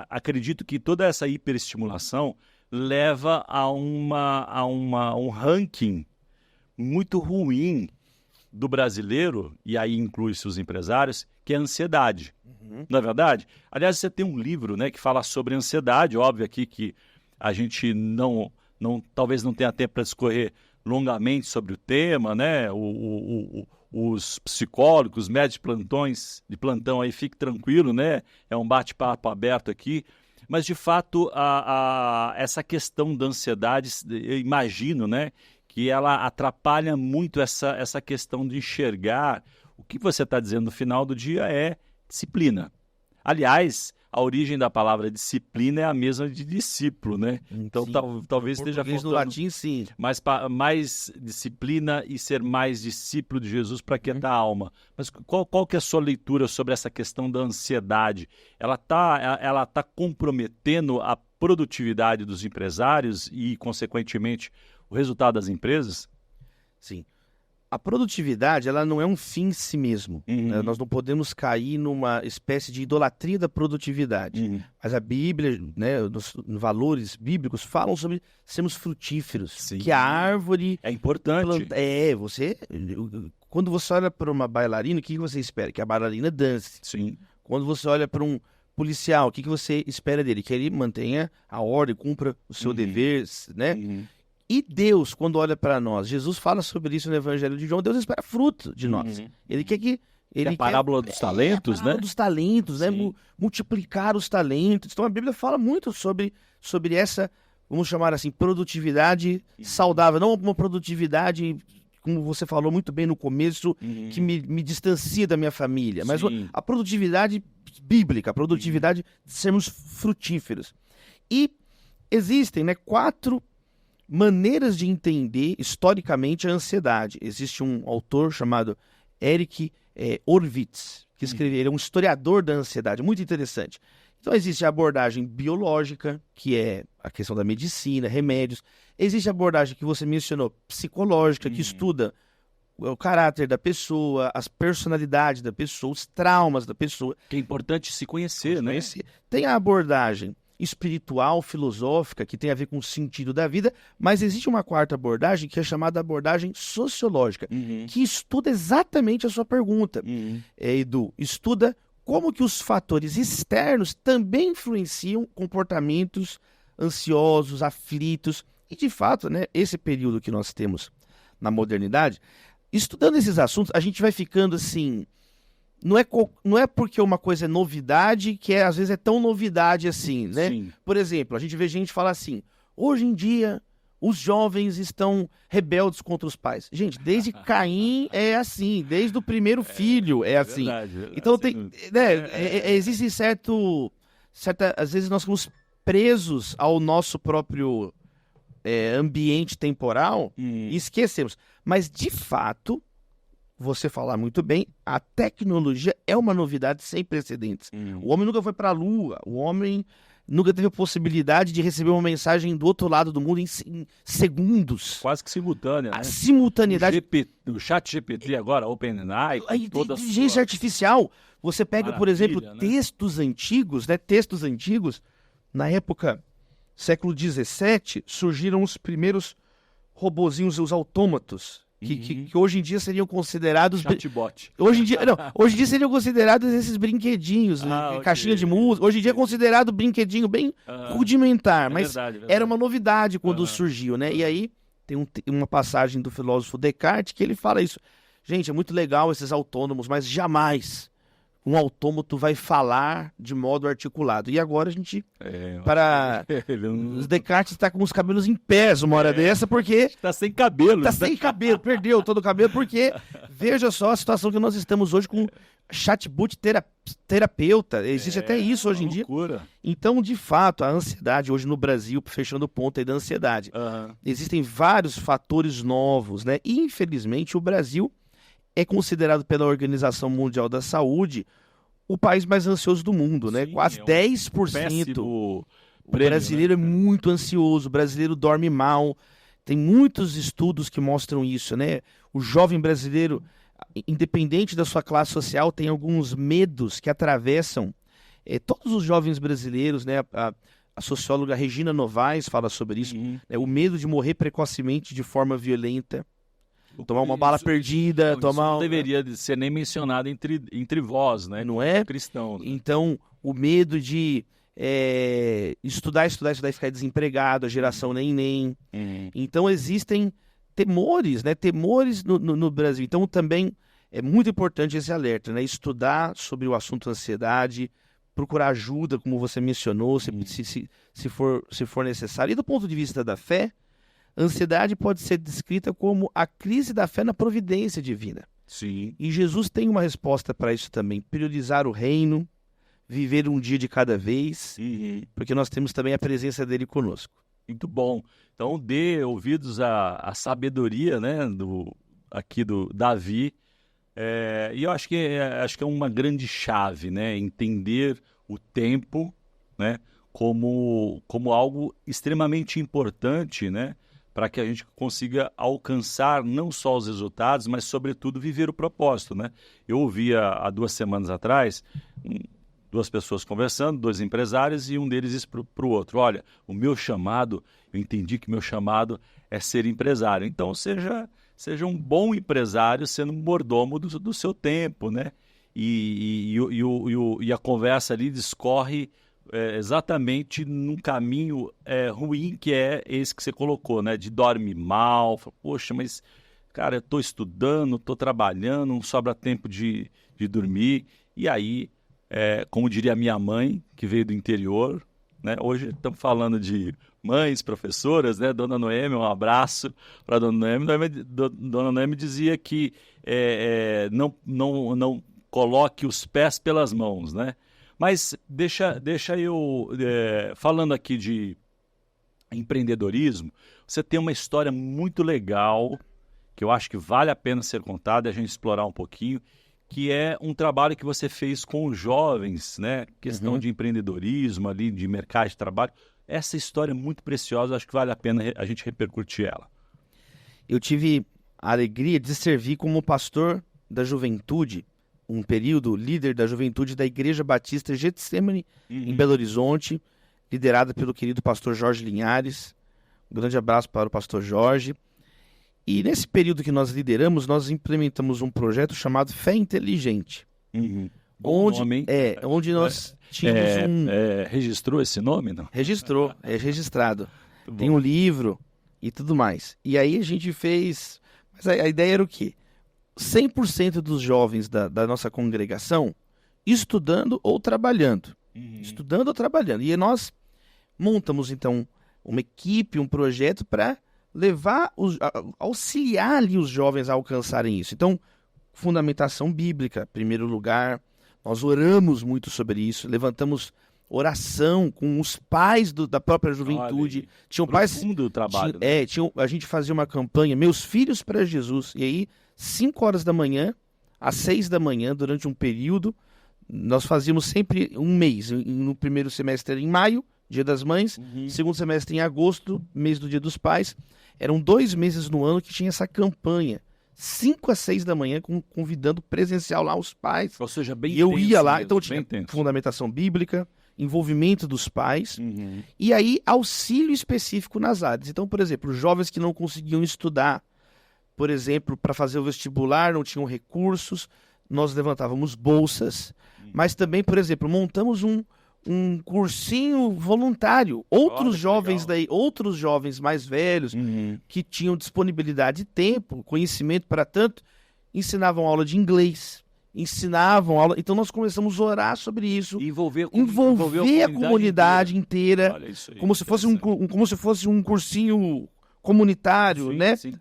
acredito que toda essa hiperestimulação leva a um ranking muito ruim do brasileiro, e aí inclui-se os empresários, que é a ansiedade. Não é verdade? Aliás, você tem um livro, né, que fala sobre ansiedade, óbvio aqui que a gente talvez não tenha tempo para discorrer longamente sobre o tema, né? Os psicólogos, os médicos de plantão aí, fique tranquilo, né? É um bate-papo aberto aqui. Mas, de fato, essa questão da ansiedade, eu imagino, né, que ela atrapalha muito essa questão de enxergar. O que você está dizendo no final do dia é disciplina. Aliás, a origem da palavra disciplina é a mesma de discípulo, né? Então, talvez esteja faltando no latim, sim. Mais disciplina e ser mais discípulo de Jesus para aquietar a alma. Mas qual que é a sua leitura sobre essa questão da ansiedade? Ela tá comprometendo a produtividade dos empresários e, consequentemente, o resultado das empresas? Sim. A produtividade, ela não é um fim em si mesmo. Né? Nós não podemos cair numa espécie de idolatria da produtividade. Mas a Bíblia, né, nos valores bíblicos, falam sobre sermos frutíferos. Sim. Que a árvore... É importante. Quando você olha para uma bailarina, o que você espera? Que a bailarina dance. Sim. Quando você olha para um policial, o que você espera dele? Que ele mantenha a ordem, cumpra o seu dever, né? E Deus, quando olha para nós, Jesus fala sobre isso no Evangelho de João, Deus espera fruto de nós. Ele quer que... É a parábola dos talentos, né? Dos talentos, né? Multiplicar os talentos. Então a Bíblia fala muito sobre essa, vamos chamar assim, produtividade saudável. Não uma produtividade, como você falou muito bem no começo, que me distancia da minha família. Mas a produtividade bíblica, a produtividade de sermos frutíferos. E existem, né, 4 maneiras de entender historicamente a ansiedade. Existe um autor chamado Eric Horvitz, que escreveu, ele é um historiador da ansiedade, muito interessante. Então existe a abordagem biológica, que é a questão da medicina, remédios. Existe a abordagem que você mencionou, psicológica, que estuda o caráter da pessoa, as personalidades da pessoa, os traumas da pessoa. Que é importante se conhecer, né? Tem a abordagem espiritual, filosófica, que tem a ver com o sentido da vida, mas existe uma 4ª abordagem que é chamada abordagem sociológica, que estuda exatamente a sua pergunta. Edu, estuda como que os fatores externos também influenciam comportamentos ansiosos, aflitos, e de fato, né, esse período que nós temos na modernidade, estudando esses assuntos, a gente vai ficando assim... Não é porque uma coisa é novidade que às vezes é tão novidade assim, né? Sim. Por exemplo, a gente vê gente falar assim, hoje em dia os jovens estão rebeldes contra os pais. Gente, desde Caim é assim, desde o primeiro filho é assim. Verdade. Então existe às vezes nós ficamos presos ao nosso próprio ambiente temporal e esquecemos. Mas de fato... Você falar muito bem, a tecnologia é uma novidade sem precedentes. O homem nunca foi para a Lua, o homem nunca teve a possibilidade de receber uma mensagem do outro lado do mundo em segundos. Quase que simultânea, né? A simultaneidade... O chat GPT agora, OpenAI, toda a inteligência artificial. Você pega, por exemplo, né? textos antigos, né? Textos antigos, na época, século XVII, surgiram os primeiros robozinhos, os autômatos, que hoje em dia seriam considerados... Chatbot. Hoje em dia seriam considerados esses brinquedinhos, caixinha de música. Hoje em dia é considerado brinquedinho bem rudimentar, mas verdade. Era uma novidade quando surgiu, né? E aí tem uma passagem do filósofo Descartes que ele fala isso. Gente, é muito legal esses autônomos, mas jamais um autômato vai falar de modo articulado. E agora a gente, para... Os Descartes está com os cabelos em pés uma hora dessa, porque... Está sem cabelo. Está sem cabelo, perdeu todo o cabelo, porque veja só a situação que nós estamos hoje com chatbot terapeuta. Existe até isso hoje em dia. Então, de fato, a ansiedade hoje no Brasil, fechando o ponto aí da ansiedade, existem vários fatores novos, né? E, infelizmente, o Brasil é considerado pela Organização Mundial da Saúde o país mais ansioso do mundo, né? Sim, Quase 10%. O brasileiro, né? É muito ansioso, o brasileiro dorme mal. Tem muitos estudos que mostram isso, né? O jovem brasileiro, independente da sua classe social, tem alguns medos que atravessam todos os jovens brasileiros, né? A socióloga Regina Novaes fala sobre isso, né? O medo de morrer precocemente de forma violenta. Tomar uma bala perdida, não deveria ser nem mencionado entre vós, né? Não é? Cristãos. Né? Então, o medo de estudar e ficar desempregado, a geração nem. Então, existem temores, né? Temores no Brasil. Então, também é muito importante esse alerta, né? Estudar sobre o assunto ansiedade, procurar ajuda, como você mencionou, se for necessário. E do ponto de vista da fé, ansiedade pode ser descrita como a crise da fé na providência divina. Sim. E Jesus tem uma resposta para isso também. Priorizar o reino, viver um dia de cada vez, porque nós temos também a presença dele conosco. Muito bom. Então, dê ouvidos à sabedoria, né, aqui do Davi. E eu acho que é uma grande chave, né, entender o tempo, né, como algo extremamente importante, né, para que a gente consiga alcançar não só os resultados, mas, sobretudo, viver o propósito, né? Eu ouvi há 2 semanas atrás 2 pessoas conversando, 2 empresários, e um deles disse para o outro: olha, o meu chamado, eu entendi que meu chamado é ser empresário. Então, seja um bom empresário sendo mordomo do seu tempo, né? E a conversa ali discorre exatamente num caminho ruim, que é esse que você colocou, né? De dorme mal, poxa, mas, cara, eu estou estudando, estou trabalhando, não sobra tempo de dormir. E aí, como diria a minha mãe, que veio do interior, né? Hoje estamos falando de mães, professoras, né? Dona Noemi, um abraço para Dona Noemi. Dona Noemi dizia que não coloque os pés pelas mãos, né? Mas deixa eu, falando aqui de empreendedorismo, você tem uma história muito legal, que eu acho que vale a pena ser contada e a gente explorar um pouquinho, que é um trabalho que você fez com os jovens, né? Questão de empreendedorismo ali, de mercado de trabalho. Essa história é muito preciosa, acho que vale a pena a gente repercutir ela. Eu tive a alegria de servir como pastor da juventude, um período líder da juventude da Igreja Batista Getsemane, em Belo Horizonte, liderada pelo querido pastor Jorge Linhares. Um grande abraço para o pastor Jorge. E nesse período que nós lideramos, nós implementamos um projeto chamado Fé Inteligente. Onde nós tínhamos registrou esse nome, não? Registrou, é registrado. Tem um livro e tudo mais. E aí a gente fez... Mas a ideia era o quê? 100% dos jovens da nossa congregação estudando ou trabalhando. Estudando ou trabalhando. E nós montamos, então, uma equipe, um projeto para auxiliar ali os jovens a alcançarem isso. Então, fundamentação bíblica, em primeiro lugar. Nós oramos muito sobre isso, levantamos oração com os pais da própria juventude. Tinham pais do trabalho. A gente fazia uma campanha, Meus Filhos para Jesus. E aí, 5 horas da manhã, às 6 da manhã, durante um período, nós fazíamos sempre um mês. No primeiro semestre em maio, Dia das Mães, segundo semestre em agosto, mês do Dia dos Pais. Eram 2 meses no ano que tinha essa campanha. 5 às 6 da manhã, convidando presencial lá os pais. Ou seja, bem E eu ia lá, mesmo, então tinha fundamentação bíblica, envolvimento dos pais, e aí auxílio específico nas áreas. Então, por exemplo, jovens que não conseguiam estudar, por exemplo, para fazer o vestibular, não tinham recursos, nós levantávamos bolsas, mas também, por exemplo, montamos um cursinho voluntário. Outros jovens mais velhos, que tinham disponibilidade de tempo, conhecimento para tanto, ensinavam aula de inglês, ensinavam aula. Então nós começamos a orar sobre isso, E envolver a comunidade inteira, Olha isso aí, como se fosse um cursinho comunitário, Sim, né? sim.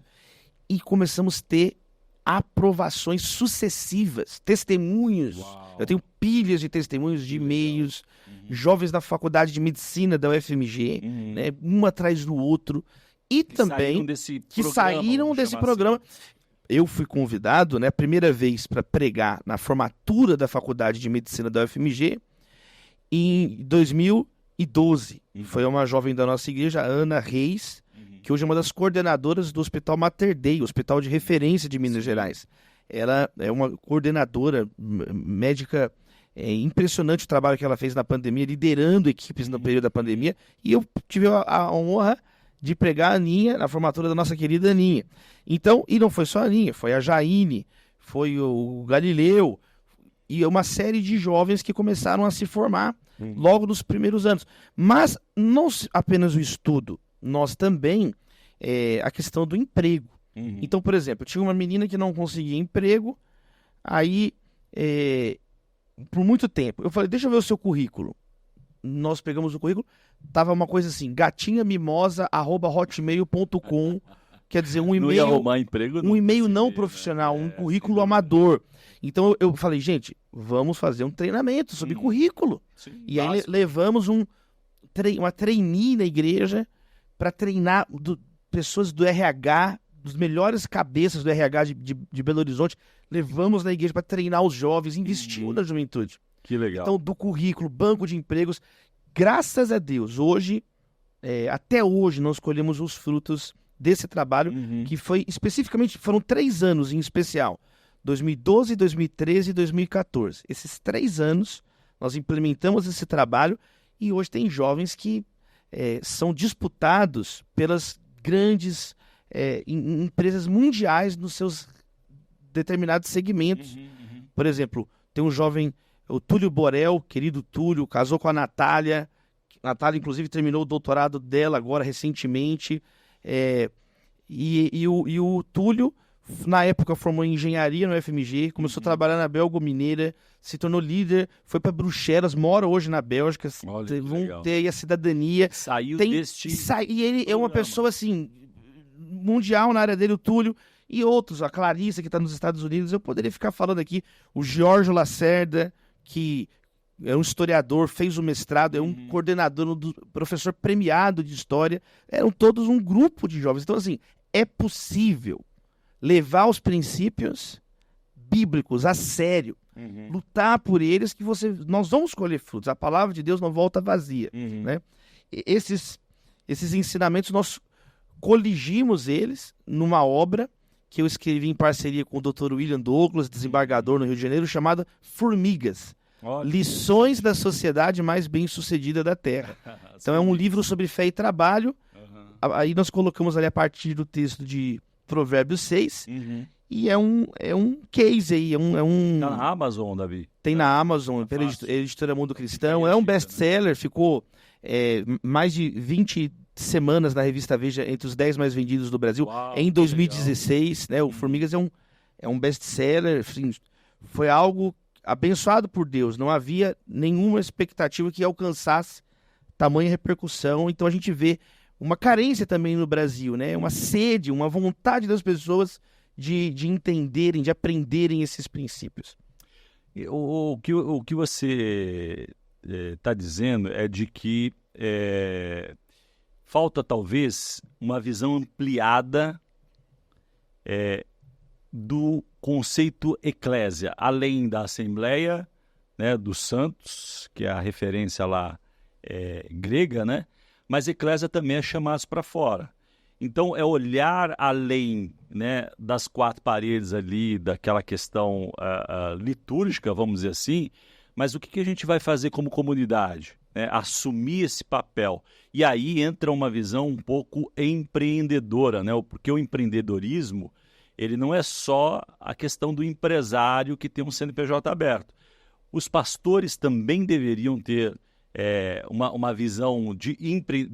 E começamos a ter aprovações sucessivas, testemunhos. Uau. Eu tenho pilhas de testemunhos de e-mails, jovens da faculdade de medicina da UFMG, né, um atrás do outro, e Que também saíram desse que programa, saíram vamos desse chamar programa. assim. Eu fui convidado, né, a primeira vez para pregar na formatura da faculdade de medicina da UFMG em 2012. Foi uma jovem da nossa igreja, Ana Reis, que hoje é uma das coordenadoras do Hospital Mater Dei, hospital de referência de Minas Gerais. Ela é uma coordenadora médica, impressionante o trabalho que ela fez na pandemia, liderando equipes no período da pandemia, e eu tive a honra de pregar a Aninha na formatura da nossa querida Aninha. Então, e não foi só a Aninha, foi a Jaine, foi o Galileu, e uma série de jovens que começaram a se formar logo nos primeiros anos. Mas não apenas o estudo, nós também, a questão do emprego. Então, por exemplo, eu tinha uma menina que não conseguia emprego, aí, por muito tempo, eu falei, deixa eu ver o seu currículo. Nós pegamos o currículo, tava uma coisa assim, gatinhamimosa@hotmail.com, quer dizer, um Não ia e-mail, arrumar emprego. um e-mail não conseguia, profissional, né? um currículo amador. Então eu falei, gente, vamos fazer um treinamento sobre currículo. Sim, E aí básico. levamos uma trainee na igreja para treinar pessoas do RH, dos melhores cabeças do RH de Belo Horizonte. Levamos na igreja para treinar os jovens, investimos na juventude. Que legal. Então, do currículo, banco de empregos, graças a Deus, hoje, até hoje, nós colhemos os frutos desse trabalho, que foi especificamente, foram 3 anos em especial, 2012, 2013 e 2014. Esses 3 anos, nós implementamos esse trabalho e hoje tem jovens que são disputados pelas grandes empresas mundiais nos seus determinados segmentos. Por exemplo, tem um jovem, o Túlio Borel, querido Túlio, casou com a Natália. A Natália, inclusive, terminou o doutorado dela agora recentemente. E o Túlio, na época, formou em engenharia no FMG, começou a trabalhar na Belgo Mineira, se tornou líder, foi para Bruxelas, mora hoje na Bélgica, Olha que vão legal. ter aí a cidadania. Saiu Tem, deste... e ele é uma programa. pessoa, assim, mundial na área dele, o Túlio, e outros, a Clarissa, que está nos Estados Unidos. Eu poderia ficar falando aqui, o Jorge Lacerda, que é um historiador, fez o mestrado, é um coordenador, professor premiado de história. Eram todos um grupo de jovens. Então, assim, é possível levar os princípios bíblicos a sério, lutar por eles, que nós vamos colher frutos. A palavra de Deus não volta vazia, né? Esses ensinamentos, nós coligimos eles numa obra que eu escrevi em parceria com o Dr. William Douglas, desembargador no Rio de Janeiro, chamada Formigas. Olha. Lições da sociedade mais bem-sucedida da Terra. Então é um livro sobre fé e trabalho. Aí nós colocamos ali a partir do texto de Provérbios 6. E é um case aí, Tá na Amazon, Davi? tem na Amazon, pela editora Mundo Cristão. É um best-seller, ficou mais de 20 semanas na revista Veja entre os 10 mais vendidos do Brasil. Uau, em que 2016, né? O Formigas é um best-seller, assim, foi algo abençoado por Deus. Não havia nenhuma expectativa que alcançasse tamanha repercussão. Então a gente vê uma carência também no Brasil, né? Uma sede, uma vontade das pessoas de entenderem, de aprenderem esses princípios. O que você está dizendo é de que falta talvez uma visão ampliada do conceito eclésia, além da Assembleia, né, dos santos, que é a referência lá grega, né? Mas eclésia também é chamados para fora. Então, é olhar além, né, das 4 paredes ali, daquela questão litúrgica, vamos dizer assim, mas o que a gente vai fazer como comunidade? Né? Assumir esse papel. E aí entra uma visão um pouco empreendedora, né? Porque o empreendedorismo, ele não é só a questão do empresário que tem um CNPJ aberto. Os pastores também deveriam ter uma visão de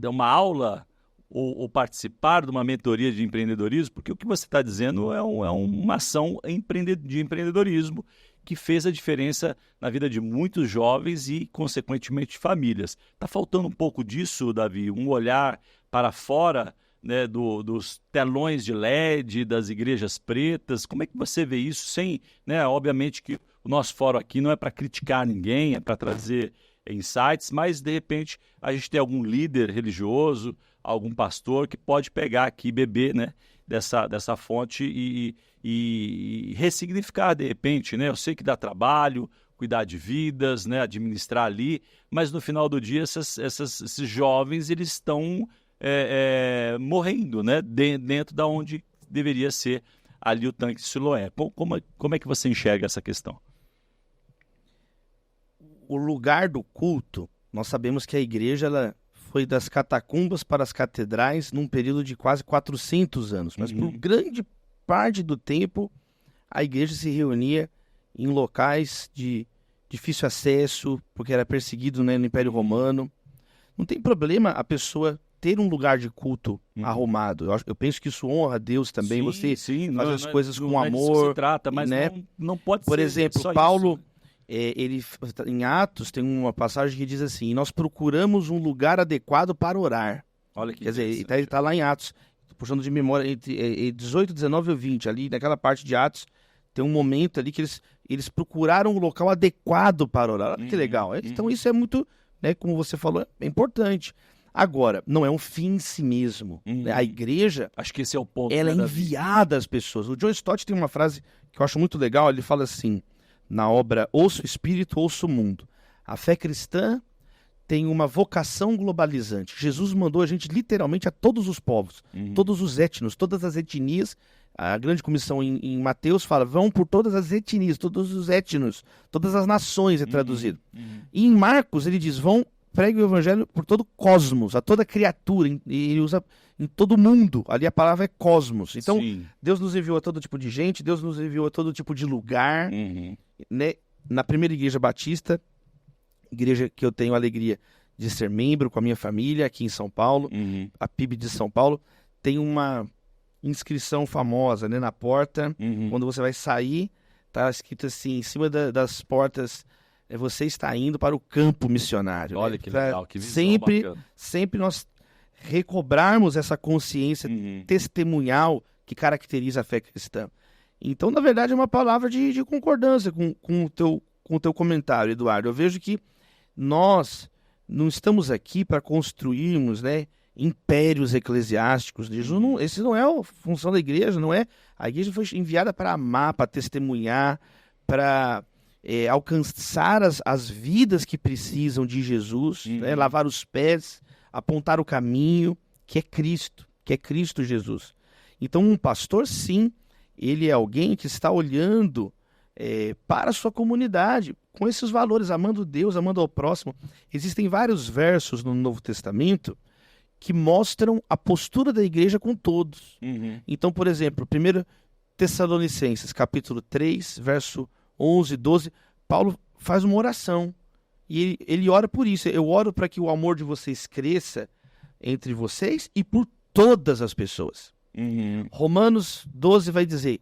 uma aula ou participar de uma mentoria de empreendedorismo, porque o que você está dizendo é uma ação de empreendedorismo que fez a diferença na vida de muitos jovens e, consequentemente, famílias. Está faltando um pouco disso, Davi, um olhar para fora, né, dos telões de LED, das igrejas pretas. Como é que você vê isso sem, né, obviamente que o nosso fórum aqui não é para criticar ninguém, é para trazer insights, mas de repente a gente tem algum líder religioso, algum pastor que pode pegar aqui, beber, né, dessa fonte e ressignificar de repente, né? Eu sei que dá trabalho, cuidar de vidas, né, administrar ali, mas no final do dia esses jovens eles estão morrendo, né, dentro da onde deveria ser ali o tanque de Siloé. Como é que você enxerga essa questão? O lugar do culto, nós sabemos que a igreja ela foi das catacumbas para as catedrais num período de quase 400 anos, mas por grande parte do tempo a igreja se reunia em locais de difícil acesso, porque era perseguido, né, no Império Romano. Não tem problema a pessoa ter um lugar de culto arrumado. Eu penso que isso honra a Deus também. Você faz as coisas com amor. Se trata, mas né? não pode Por ser exemplo, só Paulo, isso. Ele em Atos tem uma passagem que diz assim: nós procuramos um lugar adequado para orar. Olha que Quer dizer, ele está lá em Atos, puxando de memória, entre 18, 19 e 20, ali naquela parte de Atos, tem um momento ali que eles procuraram um local adequado para orar. Olha que legal. Então isso é muito, né, como você falou, é importante. Agora, não é um fim em si mesmo. Né? A igreja, acho que esse é o ponto. Ela é enviada às pessoas. O John Stott tem uma frase que eu acho muito legal, ele fala assim, na obra Ouça o Espírito, Ouça o Mundo. A fé cristã tem uma vocação globalizante. Jesus mandou a gente literalmente a todos os povos, todos os etnos, todas as etnias. A grande comissão em Mateus fala, vão por todas as etnias, todos os etnos, todas as nações, é traduzido. E em Marcos ele diz, vão, pregue o evangelho por todo o cosmos, a toda criatura, e ele usa em todo mundo, ali a palavra é cosmos. Então, Deus nos enviou a todo tipo de gente, Deus nos enviou a todo tipo de lugar. Né? Na primeira igreja batista, igreja que eu tenho a alegria de ser membro com a minha família aqui em São Paulo, a PIB de São Paulo, tem uma inscrição famosa, né, na porta, quando você vai sair, tá escrito assim, em cima das portas, você está indo para o campo missionário. Olha, né? que legal, que visão bacana. Sempre nós recobrarmos essa consciência testemunhal que caracteriza a fé cristã. Então, na verdade, é uma palavra de concordância com o teu comentário, Eduardo. Eu vejo que nós não estamos aqui para construirmos, né, impérios eclesiásticos. Esse não é a função da igreja, não é. A igreja foi enviada para amar, para testemunhar, para alcançar as vidas que precisam de Jesus, né, lavar os pés, apontar o caminho, que é Cristo Jesus. Então, um pastor, sim, ele é alguém que está olhando para a sua comunidade, com esses valores, amando Deus, amando ao próximo. Existem vários versos no Novo Testamento que mostram a postura da igreja com todos. Então, por exemplo, 1 Tessalonicenses, capítulo 3, verso 11, 12, Paulo faz uma oração. E ele ora por isso. Eu oro para que o amor de vocês cresça entre vocês e por todas as pessoas. Romanos 12 vai dizer,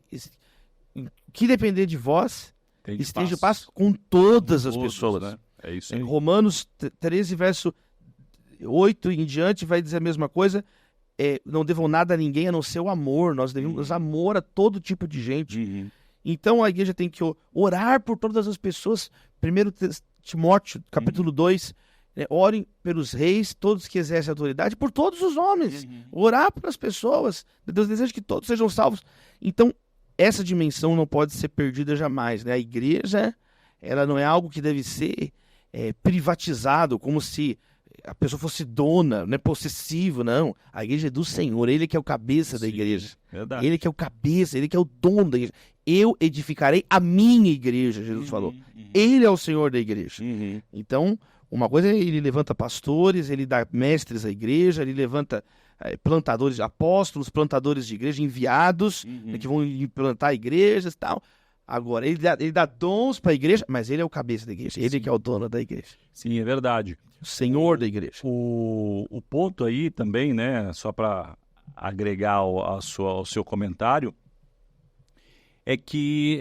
o que depender de vós, esteja paz com todas as pessoas. Né? É isso aí. Em Romanos 13, verso 8 em diante, vai dizer a mesma coisa, não devam nada a ninguém a não ser o amor, nós devemos amor a todo tipo de gente. Então a igreja tem que orar por todas as pessoas. 1 Timóteo, capítulo 2, orem pelos reis, todos que exercem autoridade, por todos os homens. Orar pelas pessoas. Deus deseja que todos sejam salvos. Então, essa dimensão não pode ser perdida jamais. Né? A igreja, ela não é algo que deve ser privatizado, como se a pessoa fosse dona, não é possessivo, não. A igreja é do Senhor, Ele que é o cabeça da igreja. Verdade. Ele que é o cabeça, Ele que é o dono da igreja. Eu edificarei a minha igreja, Jesus falou. Ele é o Senhor da igreja. Então, uma coisa é ele levanta pastores, ele dá mestres à igreja, ele levanta plantadores, apóstolos, plantadores de igreja, enviados, né, que vão implantar igrejas e tal. Agora, ele dá dons para a igreja, mas ele é o cabeça da igreja, ele que é o dono da igreja. Sim, é verdade. O Senhor da igreja. O ponto aí também, né, só para agregar ao seu comentário, é que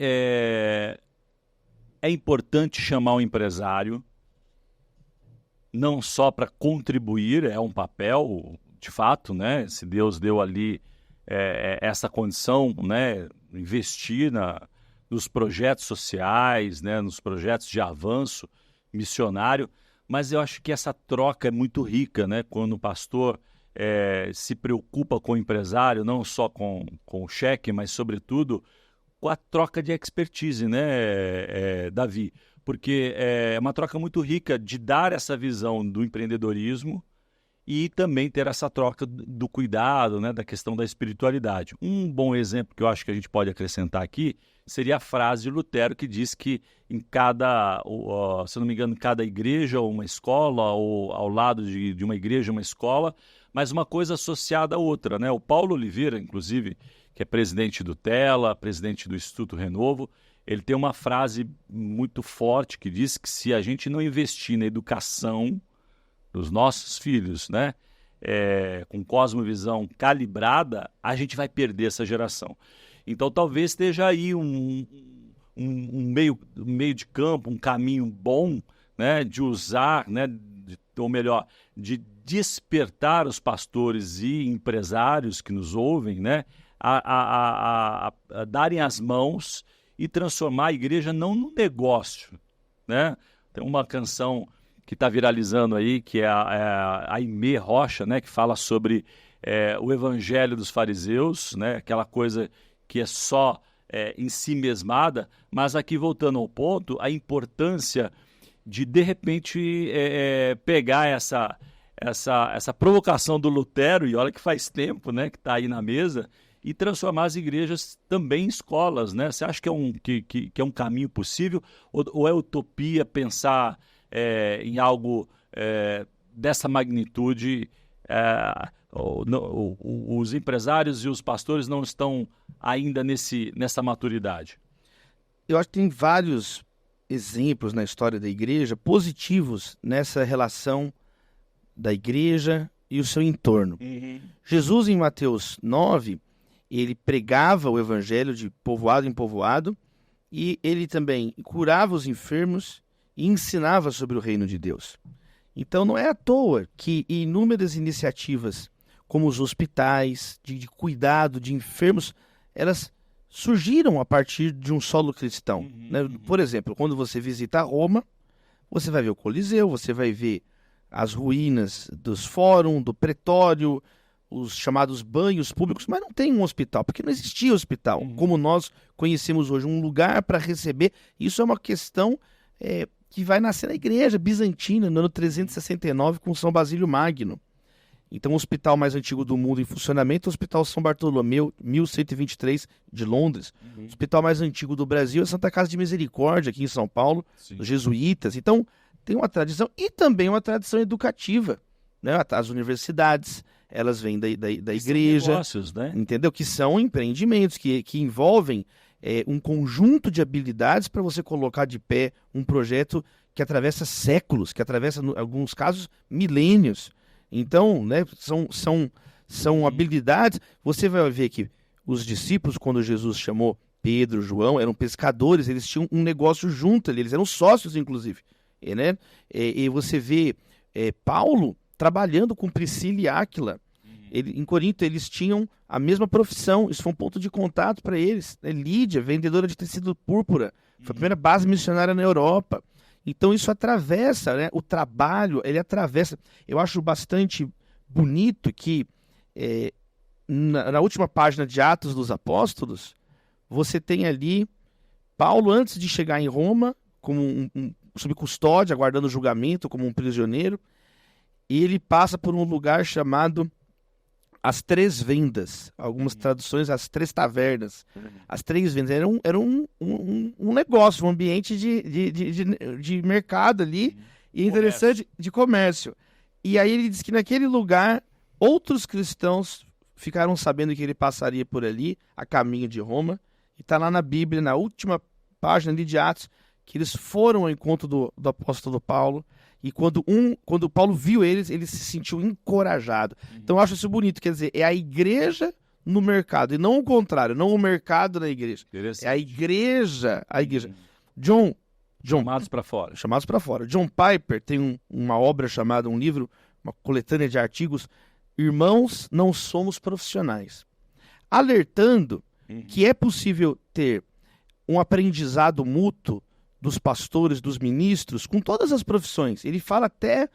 é importante chamar um empresário, não só para contribuir, é um papel, de fato, né? Se Deus deu ali essa condição, né? Investir nos projetos sociais, né? Nos projetos de avanço missionário, mas eu acho que essa troca é muito rica, né? Quando o pastor se preocupa com o empresário, não só com o cheque, mas sobretudo com a troca de expertise, né, Davi? Porque é uma troca muito rica de dar essa visão do empreendedorismo e também ter essa troca do cuidado, né, da questão da espiritualidade. Um bom exemplo que eu acho que a gente pode acrescentar aqui seria a frase de Lutero que diz que em cada, se não me engano, em cada igreja ou uma escola, ou ao lado de uma igreja uma escola, mas uma coisa associada à outra, né? O Paulo Oliveira, inclusive, que é presidente do TELA, presidente do Instituto Renovo, ele tem uma frase muito forte que diz que se a gente não investir na educação dos nossos filhos, né, com cosmovisão calibrada, a gente vai perder essa geração. Então talvez esteja aí um meio de campo, um caminho bom, né, de usar, né, ou melhor, de despertar os pastores e empresários que nos ouvem, né, a darem as mãos e transformar a igreja não num negócio, né? Tem uma canção que está viralizando aí, que é a Aimee Rocha, né, que fala sobre o evangelho dos fariseus, né, aquela coisa que é só em si mesmada, mas aqui voltando ao ponto, a importância de repente, pegar essa provocação do Lutero, e olha que faz tempo, né, que está aí na mesa, e transformar as igrejas também em escolas, né? Você acha que é um caminho possível ou é utopia pensar em algo dessa magnitude? Os empresários e os pastores não estão ainda nessa maturidade? Eu acho que tem vários exemplos na história da igreja positivos nessa relação da igreja e o seu entorno. Uhum. Jesus, em Mateus 9, ele pregava o evangelho de povoado em povoado e ele também curava os enfermos e ensinava sobre o reino de Deus. Então não é à toa que inúmeras iniciativas, como os hospitais, de cuidado de enfermos, elas surgiram a partir de um solo cristão. Né? Por exemplo, quando você visita Roma, você vai ver o Coliseu, você vai ver as ruínas dos fórum, do pretório, os chamados banhos públicos, mas não tem um hospital, porque não existia hospital, como nós conhecemos hoje, um lugar para receber. Isso é uma questão que vai nascer na igreja bizantina, no ano 369, com São Basílio Magno. Então, o hospital mais antigo do mundo em funcionamento é o Hospital São Bartolomeu, 1123, de Londres. O hospital mais antigo do Brasil é a Santa Casa de Misericórdia, aqui em São Paulo, dos jesuítas. Então, tem uma tradição e também uma tradição educativa, né? As universidades, elas vêm da igreja, são negócios, né? Entendeu? Que são empreendimentos que envolvem um conjunto de habilidades para você colocar de pé um projeto que atravessa séculos, que atravessa, em alguns casos, milênios. Então, né, são habilidades. Você vai ver que os discípulos, quando Jesus chamou Pedro, João, eram pescadores, eles tinham um negócio junto ali, eles eram sócios, inclusive. Né? E você vê Paulo trabalhando com Priscila e Áquila. Em Corinto, eles tinham a mesma profissão, isso foi um ponto de contato para eles. Lídia, vendedora de tecido púrpura, foi a primeira base missionária na Europa. Então isso atravessa, né? O trabalho, ele atravessa. Eu acho bastante bonito que na última página de Atos dos Apóstolos, você tem ali Paulo, antes de chegar em Roma, como sob custódia, aguardando o julgamento, como um prisioneiro, e ele passa por um lugar chamado As Três Vendas, algumas traduções, As Três Tavernas. As Três Vendas era um negócio, um ambiente de mercado ali, e interessante, de comércio. E aí ele diz que naquele lugar, outros cristãos ficaram sabendo que ele passaria por ali, a caminho de Roma, e está lá na Bíblia, na última página ali de Atos, que eles foram ao encontro do apóstolo Paulo, e quando Paulo viu eles, ele se sentiu encorajado. Então eu acho isso bonito, quer dizer, é a igreja no mercado, e não o contrário, não o mercado na igreja. É a igreja. John, Chamados para fora. Chamados para fora. John Piper tem uma obra chamada, um livro, uma coletânea de artigos, Irmãos, Não Somos Profissionais, alertando que é possível ter um aprendizado mútuo dos pastores, dos ministros, com todas as profissões. Ele fala até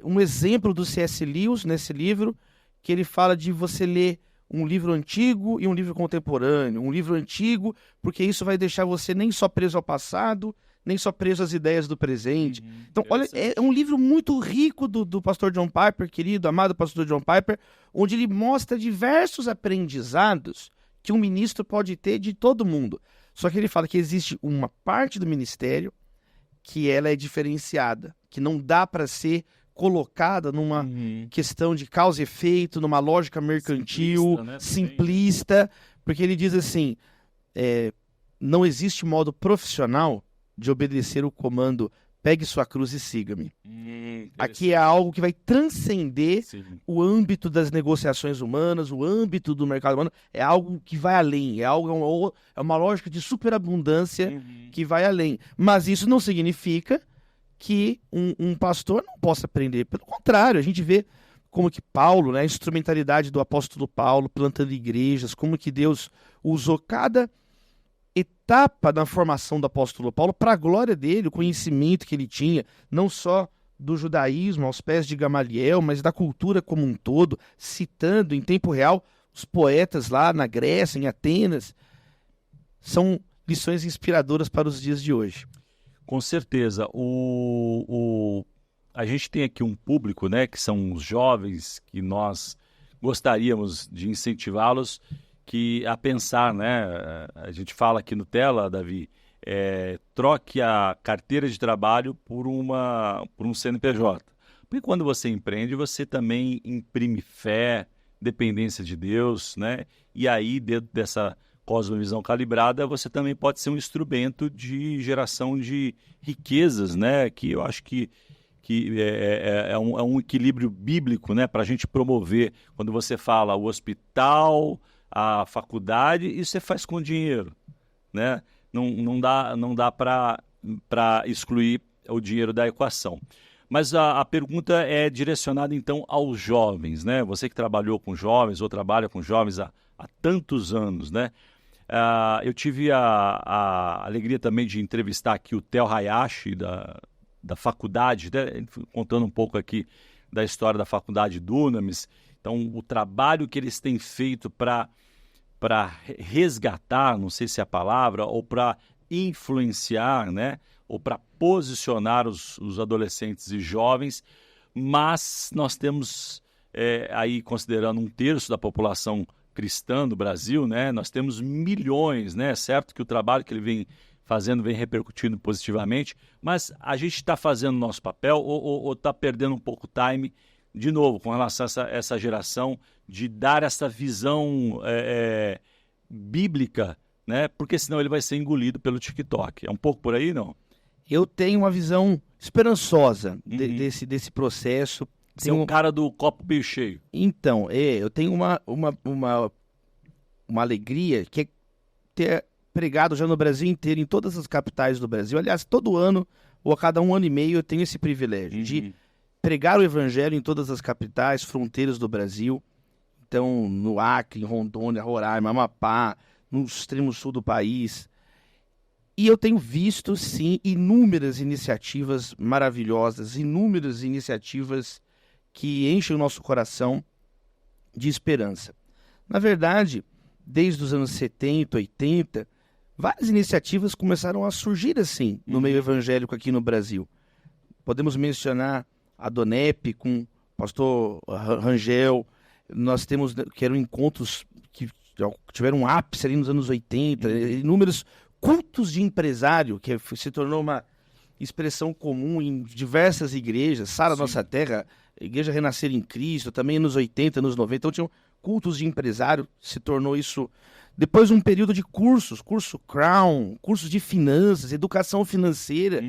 um exemplo do C.S. Lewis nesse livro, que ele fala de você ler um livro antigo e um livro contemporâneo. Um livro antigo, porque isso vai deixar você nem só preso ao passado, nem só preso às ideias do presente. Então, olha, é um livro muito rico do pastor John Piper, querido, amado pastor John Piper, onde ele mostra diversos aprendizados que um ministro pode ter de todo mundo. Só que ele fala que existe uma parte do ministério que ela é diferenciada, que não dá para ser colocada numa questão de causa e efeito, numa lógica mercantil, simplista, porque ele diz assim, não existe modo profissional de obedecer o comando pegue sua cruz e siga-me. Aqui é algo que vai transcender o âmbito das negociações humanas, o âmbito do mercado humano, é algo que vai além, é uma lógica de superabundância que vai além. Mas isso não significa que um pastor não possa aprender. Pelo contrário, a gente vê como que Paulo, né, a instrumentalidade do apóstolo Paulo, plantando igrejas, como que Deus usou cada etapa da formação do apóstolo Paulo para a glória dele, o conhecimento que ele tinha, não só do judaísmo aos pés de Gamaliel, mas da cultura como um todo, citando em tempo real os poetas lá na Grécia, em Atenas. São lições inspiradoras para os dias de hoje. Com certeza. A gente tem aqui um público, né, que são os jovens, que nós gostaríamos de incentivá-los a pensar, né? A gente fala aqui no Tela, Davi, troque a carteira de trabalho por um CNPJ. Porque quando você empreende, você também imprime fé, dependência de Deus, né? E aí, dentro dessa cosmovisão calibrada, você também pode ser um instrumento de geração de riquezas, né? Que eu acho que é um equilíbrio bíblico, né? Para a gente promover, quando você fala o hospital, a faculdade, isso você faz com dinheiro, né? Não dá para excluir o dinheiro da equação. Mas a pergunta é direcionada, então, aos jovens, né? Você que trabalhou com jovens ou trabalha com jovens há tantos anos, né? Eu tive a alegria também de entrevistar aqui o Theo Hayashi, da faculdade, né? Contando um pouco aqui da história da faculdade Dunamis. Então, o trabalho que eles têm feito para resgatar, não sei se é a palavra, ou para influenciar, né? Ou para posicionar os adolescentes e jovens, mas nós temos, aí considerando 1/3 da população cristã do Brasil, né? Nós temos milhões, né? Certo que o trabalho que ele vem fazendo vem repercutindo positivamente, mas a gente está fazendo o nosso papel ou está perdendo um pouco o time, de novo, com relação a essa geração, de dar essa visão bíblica, né? Porque senão ele vai ser engolido pelo TikTok. É um pouco por aí, não? Eu tenho uma visão esperançosa desse processo. Você é um cara do copo meio cheio. Então, eu tenho uma alegria que é ter pregado já no Brasil inteiro, em todas as capitais do Brasil. Aliás, todo ano, ou a cada 1 ano e meio, eu tenho esse privilégio de pregar o evangelho em todas as capitais, fronteiras do Brasil. Então, no Acre, em Rondônia, Roraima, Amapá, no extremo sul do país. E eu tenho visto, sim, inúmeras iniciativas maravilhosas, inúmeras iniciativas que enchem o nosso coração de esperança. Na verdade, desde os anos 70, 80, várias iniciativas começaram a surgir assim no meio evangélico aqui no Brasil. Podemos mencionar a Donep com o pastor Rangel. Nós temos, que eram encontros que tiveram um ápice ali nos anos 80, inúmeros cultos de empresário, que se tornou uma expressão comum em diversas igrejas, Sara Nossa Terra, Igreja Renascer em Cristo, também nos 80, nos 90, então tinham cultos de empresário, se tornou isso. Depois um período de curso Crown, cursos de finanças, educação financeira,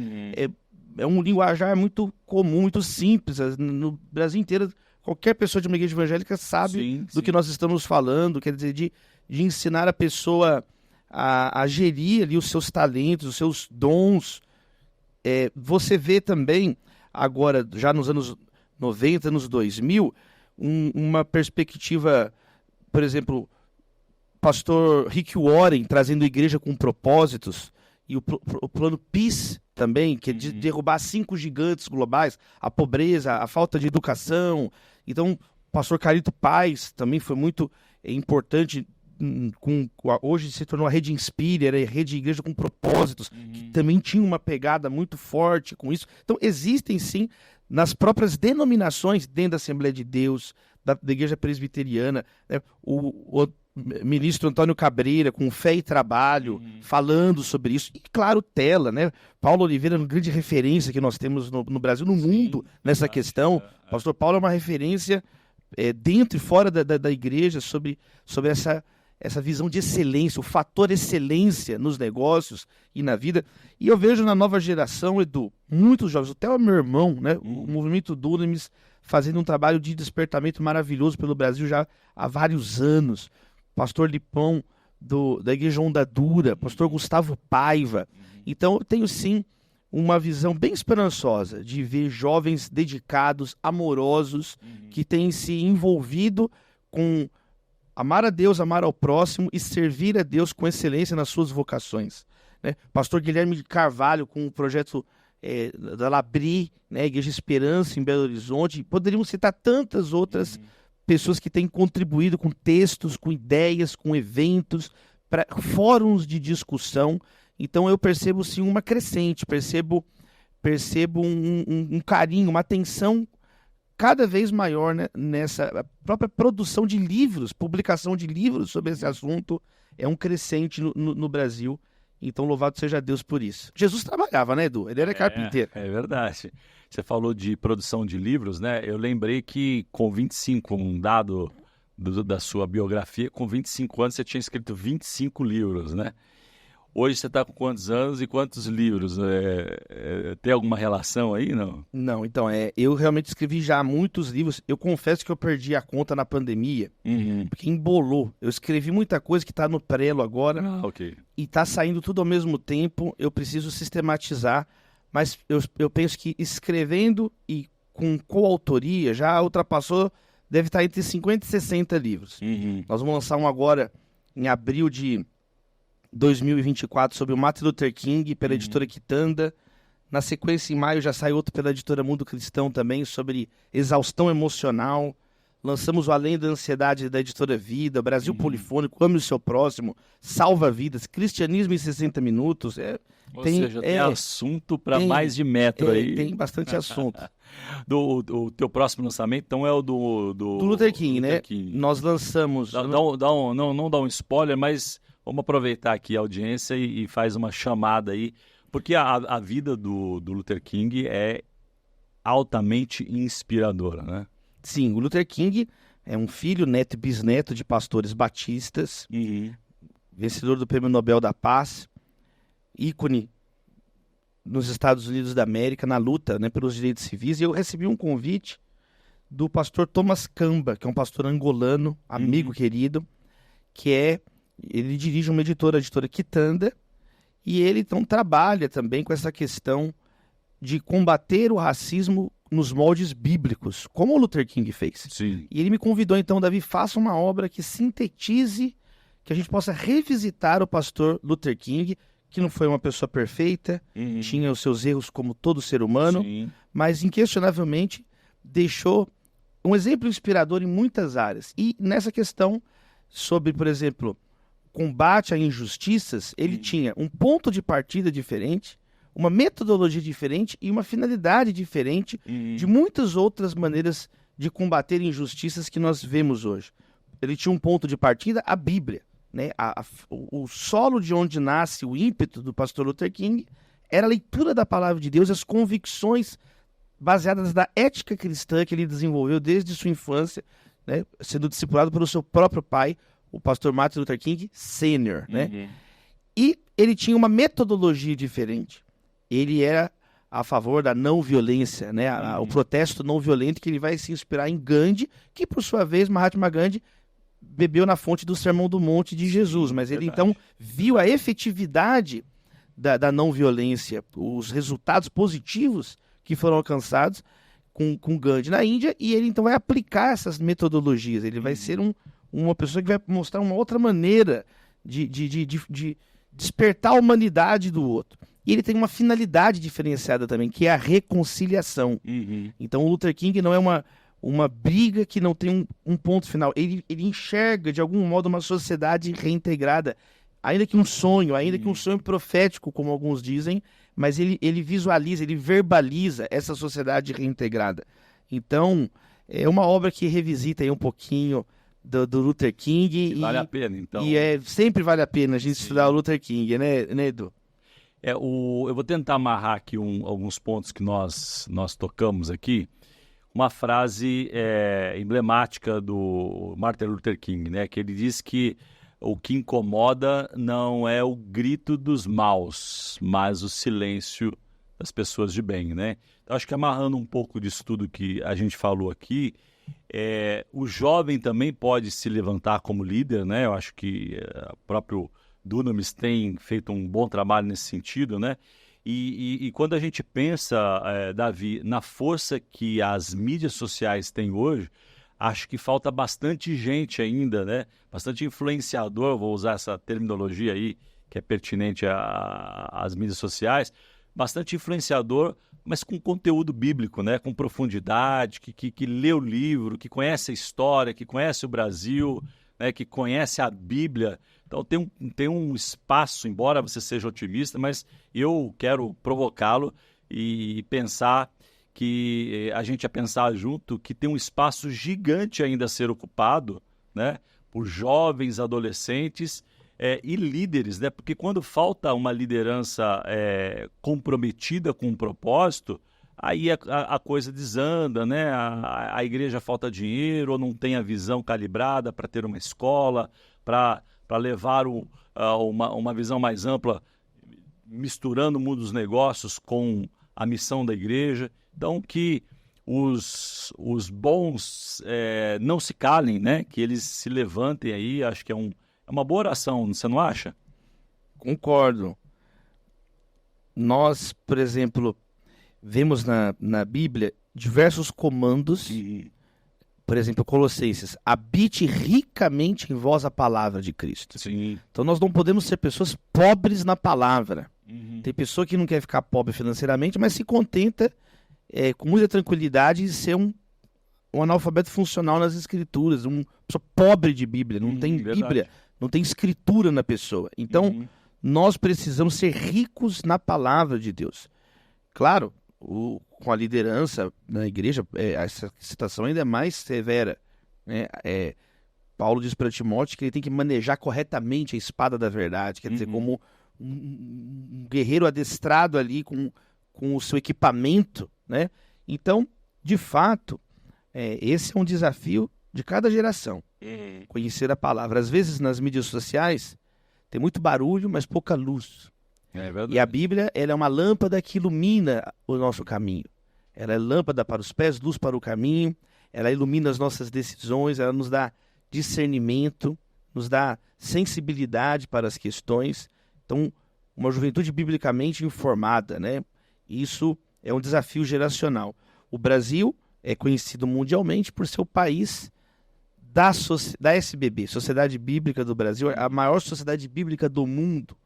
é um linguajar muito comum, muito simples, no Brasil inteiro, qualquer pessoa de uma igreja evangélica sabe do que nós estamos falando, quer dizer, de ensinar a pessoa a gerir ali os seus talentos, os seus dons, você vê também, agora, já nos anos 90, anos 2000, uma perspectiva, por exemplo, pastor Rick Warren trazendo igreja com propósitos, e o plano Peace também, que é de derrubar 5 gigantes globais, a pobreza, a falta de educação. Então, o pastor Carito Paz também foi muito importante, hoje se tornou a Rede Inspire, era a rede de igreja com propósitos, que também tinha uma pegada muito forte com isso. Então, existem sim, nas próprias denominações, dentro da Assembleia de Deus, da Igreja Presbiteriana, né, o ministro Antônio Cabreira, com Fé e Trabalho, falando sobre isso. E, claro, Tela, né? Paulo Oliveira, uma grande referência que nós temos no Brasil, no mundo, nessa questão. O pastor Paulo é uma referência dentro e fora da igreja sobre essa visão de excelência, o fator excelência nos negócios e na vida. E eu vejo na nova geração, Edu, muitos jovens, até o meu irmão, né? O movimento Dunamis, fazendo um trabalho de despertamento maravilhoso pelo Brasil já há vários anos. Pastor Lipão, da Igreja Onda Dura, pastor Gustavo Paiva. Então, eu tenho sim uma visão bem esperançosa de ver jovens dedicados, amorosos, que têm se envolvido com amar a Deus, amar ao próximo e servir a Deus com excelência nas suas vocações. Né? Pastor Guilherme de Carvalho, com o projeto da Labri, né? Igreja Esperança em Belo Horizonte. Poderíamos citar tantas outras pessoas que têm contribuído com textos, com ideias, com eventos, para fóruns de discussão. Então eu percebo sim uma crescente, percebo um carinho, uma atenção cada vez maior, né, nessa própria produção de livros, publicação de livros sobre esse assunto, é um crescente no Brasil. Então louvado seja Deus por isso. Jesus trabalhava, né, Edu? Ele era carpinteiro. É verdade. Você falou de produção de livros, né? Eu lembrei que com 25, um dado da sua biografia, com 25 anos você tinha escrito 25 livros, né? Hoje você está com quantos anos e quantos livros? Tem alguma relação aí, não? Não, então, eu realmente escrevi já muitos livros. Eu confesso que eu perdi a conta na pandemia, porque embolou. Eu escrevi muita coisa que está no prelo agora, e está saindo tudo ao mesmo tempo. Eu preciso sistematizar, mas eu penso que escrevendo e com coautoria já ultrapassou, deve estar entre 50 e 60 livros. Nós vamos lançar um agora em abril de 2024 sobre o Martin Luther King pela editora Quitanda. Na sequência, em maio, já sai outro pela editora Mundo Cristão também sobre exaustão emocional. Lançamos o Além da Ansiedade da editora Vida, Brasil Polifônico, Ame o Seu Próximo, Salva Vidas, Cristianismo em 60 Minutos. Ou seja, tem assunto para mais de metro aí. Tem bastante assunto. O teu próximo lançamento, então, é o do Luther King, né? King. Nós lançamos... Não dá um spoiler, mas vamos aproveitar aqui a audiência e faz uma chamada aí, porque a vida do Luther King é altamente inspiradora, né? Sim, o Luther King é um filho, neto e bisneto de pastores batistas, vencedor do Prêmio Nobel da Paz, ícone nos Estados Unidos da América, na luta, né, pelos direitos civis. E eu recebi um convite do pastor Thomas Camba, que é um pastor angolano, amigo querido, ele dirige uma editora, a editora Quitanda, e ele então trabalha também com essa questão de combater o racismo nos moldes bíblicos, como o Luther King fez. Sim. E ele me convidou, então, Davi, faça uma obra que sintetize, que a gente possa revisitar o pastor Luther King, que não foi uma pessoa perfeita, tinha os seus erros como todo ser humano, mas inquestionavelmente deixou um exemplo inspirador em muitas áreas. E nessa questão sobre, por exemplo, combate a injustiças, ele tinha um ponto de partida diferente, uma metodologia diferente e uma finalidade diferente de muitas outras maneiras de combater injustiças que nós vemos hoje. Ele tinha um ponto de partida, a Bíblia, né? O solo de onde nasce o ímpeto do pastor Luther King era a leitura da palavra de Deus, as convicções baseadas na ética cristã que ele desenvolveu desde sua infância, né? Sendo discipulado pelo seu próprio pai, o pastor Martin Luther King Sr., né? E ele tinha uma metodologia diferente. Ele era a favor da não violência, né? O protesto não violento, que ele vai se inspirar em Gandhi, que por sua vez Mahatma Gandhi bebeu na fonte do Sermão do Monte de Jesus, mas ele então viu a efetividade da não violência, os resultados positivos que foram alcançados com Gandhi na Índia, e ele então vai aplicar essas metodologias. Ele vai ser uma pessoa que vai mostrar uma outra maneira de despertar a humanidade do outro. E ele tem uma finalidade diferenciada também, que é a reconciliação. Então o Luther King não é uma briga que não tem um ponto final. Ele enxerga, de algum modo, uma sociedade reintegrada, ainda que um sonho profético, como alguns dizem, mas ele visualiza, ele verbaliza essa sociedade reintegrada. Então, é uma obra que revisita aí um pouquinho do Luther King. Vale a pena, então. E sempre vale a pena a gente estudar o Luther King, né, Edu? Eu vou tentar amarrar aqui alguns pontos que nós tocamos aqui. Uma frase emblemática do Martin Luther King, né? Que ele diz que o que incomoda não é o grito dos maus, mas o silêncio das pessoas de bem, né? Então, acho que amarrando um pouco disso tudo que a gente falou aqui, o jovem também pode se levantar como líder, né? Eu acho que o próprio Dunamis tem feito um bom trabalho nesse sentido, né? E quando a gente pensa, Davi, na força que as mídias sociais têm hoje, acho que falta bastante gente ainda, né? Bastante influenciador, vou usar essa terminologia aí, que é pertinente às mídias sociais, bastante influenciador, mas com conteúdo bíblico, né? Com profundidade, que lê o livro, que conhece a história, que conhece o Brasil, né? Que conhece a Bíblia. Então tem um espaço, embora você seja otimista, mas eu quero provocá-lo e pensar que a gente ia pensar junto que tem um espaço gigante ainda a ser ocupado, né, por jovens, adolescentes e líderes, né? Porque quando falta uma liderança comprometida com um propósito, aí a coisa desanda, né? A igreja falta dinheiro, ou não tem a visão calibrada para ter uma escola, para levar uma visão mais ampla, misturando o mundo dos negócios com a missão da igreja. Então, que os bons não se calem, né? Que eles se levantem aí, acho que é uma boa oração, você não acha? Concordo. Nós, por exemplo, vemos na Bíblia diversos comandos. Por exemplo, Colossenses, habite ricamente em vós a palavra de Cristo. Sim. Então nós não podemos ser pessoas pobres na palavra. Tem pessoa que não quer ficar pobre financeiramente, mas se contenta com muita tranquilidade de ser um analfabeto funcional nas escrituras, uma pessoa pobre de Bíblia, não tem verdade. Bíblia, não tem escritura na pessoa. Então, nós precisamos ser ricos na palavra de Deus. Claro, com a liderança na igreja, essa situação ainda é mais severa, né? Paulo diz para Timóteo que ele tem que manejar corretamente a espada da verdade, quer dizer, como um guerreiro adestrado ali com o seu equipamento, né? Então, de fato, esse é um desafio de cada geração, conhecer a palavra. Às vezes, nas mídias sociais, tem muito barulho, mas pouca luz. É verdade. E a Bíblia, ela é uma lâmpada que ilumina o nosso caminho. Ela é lâmpada para os pés, luz para o caminho. Ela ilumina as nossas decisões, ela nos dá discernimento, nos dá sensibilidade para as questões. Então, uma juventude biblicamente informada, né? Isso é um desafio geracional. O Brasil é conhecido mundialmente por ser o país da SBB, Sociedade Bíblica do Brasil, a maior sociedade bíblica do mundo,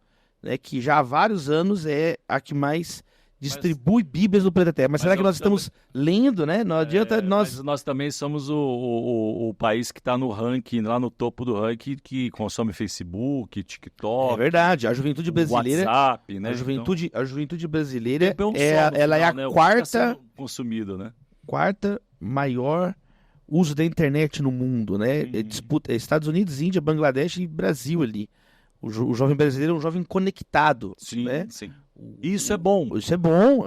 né, que já há vários anos é a que mais distribui Bíblias no planeta Terra. Mas será que nós estamos lendo, né? Não adianta nós... Mas nós também somos o país que está no ranking, lá no topo do ranking, que consome Facebook, TikTok. É verdade, a juventude brasileira... WhatsApp, né? A juventude brasileira, ela é a né? quarta... consumido, né? Quarta maior uso da internet no mundo, né? Disputa Estados Unidos, Índia, Bangladesh e Brasil ali. O jovem brasileiro é um jovem conectado. Sim, né? sim. Isso é bom. Isso é bom.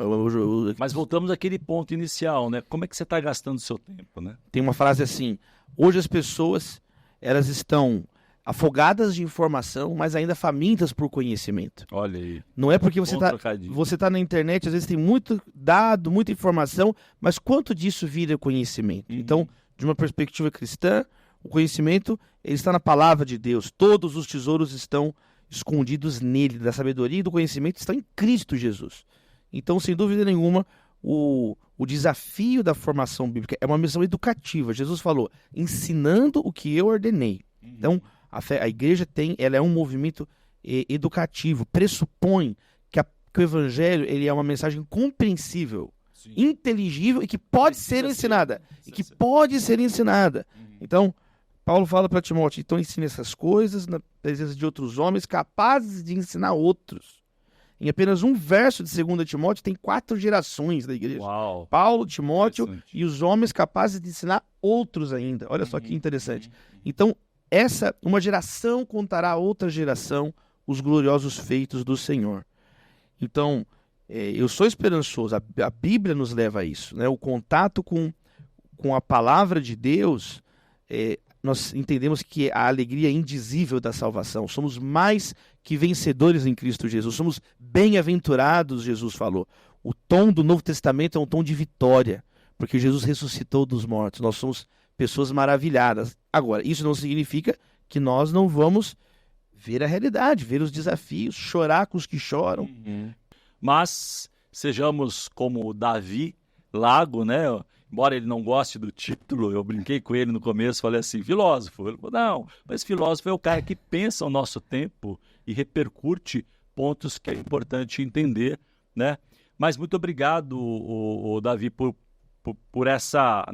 Mas voltamos àquele ponto inicial, né? Como é que você está gastando o seu tempo, né? Tem uma frase assim: hoje as pessoas, elas estão afogadas de informação, mas ainda famintas por conhecimento. Olha aí. Não é porque você tá na internet, às vezes tem muito dado, muita informação, mas quanto disso vira conhecimento? Então, de uma perspectiva cristã, o conhecimento ele está na palavra de Deus. Todos os tesouros estão escondidos nele, da sabedoria e do conhecimento estão em Cristo Jesus. Então, sem dúvida nenhuma, o desafio da formação bíblica é uma missão educativa. Jesus falou, ensinando o que eu ordenei. Então, a igreja ela é um movimento educativo, pressupõe que o evangelho ele é uma mensagem compreensível, inteligível e que pode ser ensinada. Então, Paulo fala para Timóteo, então ensine essas coisas na presença de outros homens capazes de ensinar outros. Em apenas um verso de 2 Timóteo tem 4 gerações da igreja. Uau. Paulo, Timóteo e os homens capazes de ensinar outros ainda. Olha só que interessante. Então, uma geração contará a outra geração os gloriosos feitos do Senhor. Então, eu sou esperançoso, a Bíblia nos leva a isso, né? O contato com a palavra de Deus, nós entendemos que a alegria é indizível da salvação, somos mais que vencedores em Cristo Jesus, somos bem-aventurados, Jesus falou. O tom do Novo Testamento é um tom de vitória, porque Jesus ressuscitou dos mortos, nós somos pessoas maravilhadas. Agora, isso não significa que nós não vamos ver a realidade, ver os desafios, chorar com os que choram. Mas sejamos como Davi Lago, né? Embora ele não goste do título, eu brinquei com ele no começo, falei assim, filósofo. Ele falou, não, mas filósofo é o cara que pensa o nosso tempo e repercute pontos que é importante entender, né? Mas muito obrigado, Davi, por essa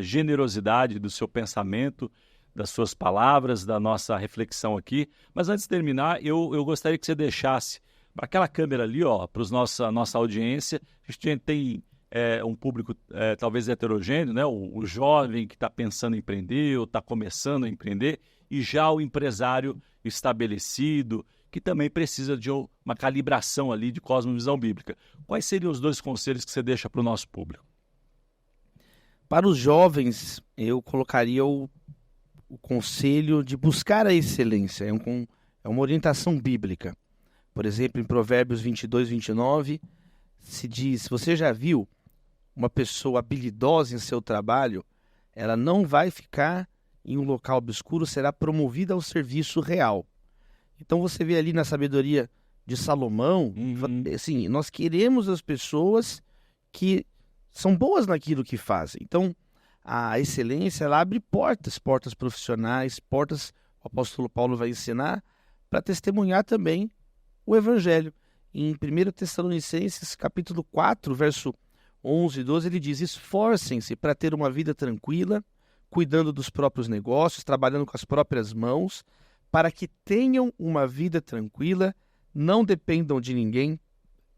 generosidade do seu pensamento, das suas palavras, da nossa reflexão aqui. Mas antes de terminar, eu gostaria que você deixasse para aquela câmera ali, para a nossa audiência. A gente tem um público talvez heterogêneo, né? O jovem que está pensando em empreender ou está começando a empreender, e já o empresário estabelecido, que também precisa de uma calibração ali de cosmovisão bíblica. Quais seriam os 2 conselhos que você deixa para o nosso público? Para os jovens, eu colocaria o conselho de buscar a excelência. É uma orientação bíblica. Por exemplo, em Provérbios 22, 29, se diz, você já viu uma pessoa habilidosa em seu trabalho, ela não vai ficar em um local obscuro, será promovida ao serviço real. Então você vê ali na sabedoria de Salomão, assim, nós queremos as pessoas que são boas naquilo que fazem. Então, a excelência, ela abre portas profissionais, portas, o apóstolo Paulo vai ensinar, para testemunhar também o Evangelho. Em 1 Tessalonicenses, capítulo 4, verso 11 e 12, ele diz, esforcem-se para ter uma vida tranquila, cuidando dos próprios negócios, trabalhando com as próprias mãos, para que tenham uma vida tranquila, não dependam de ninguém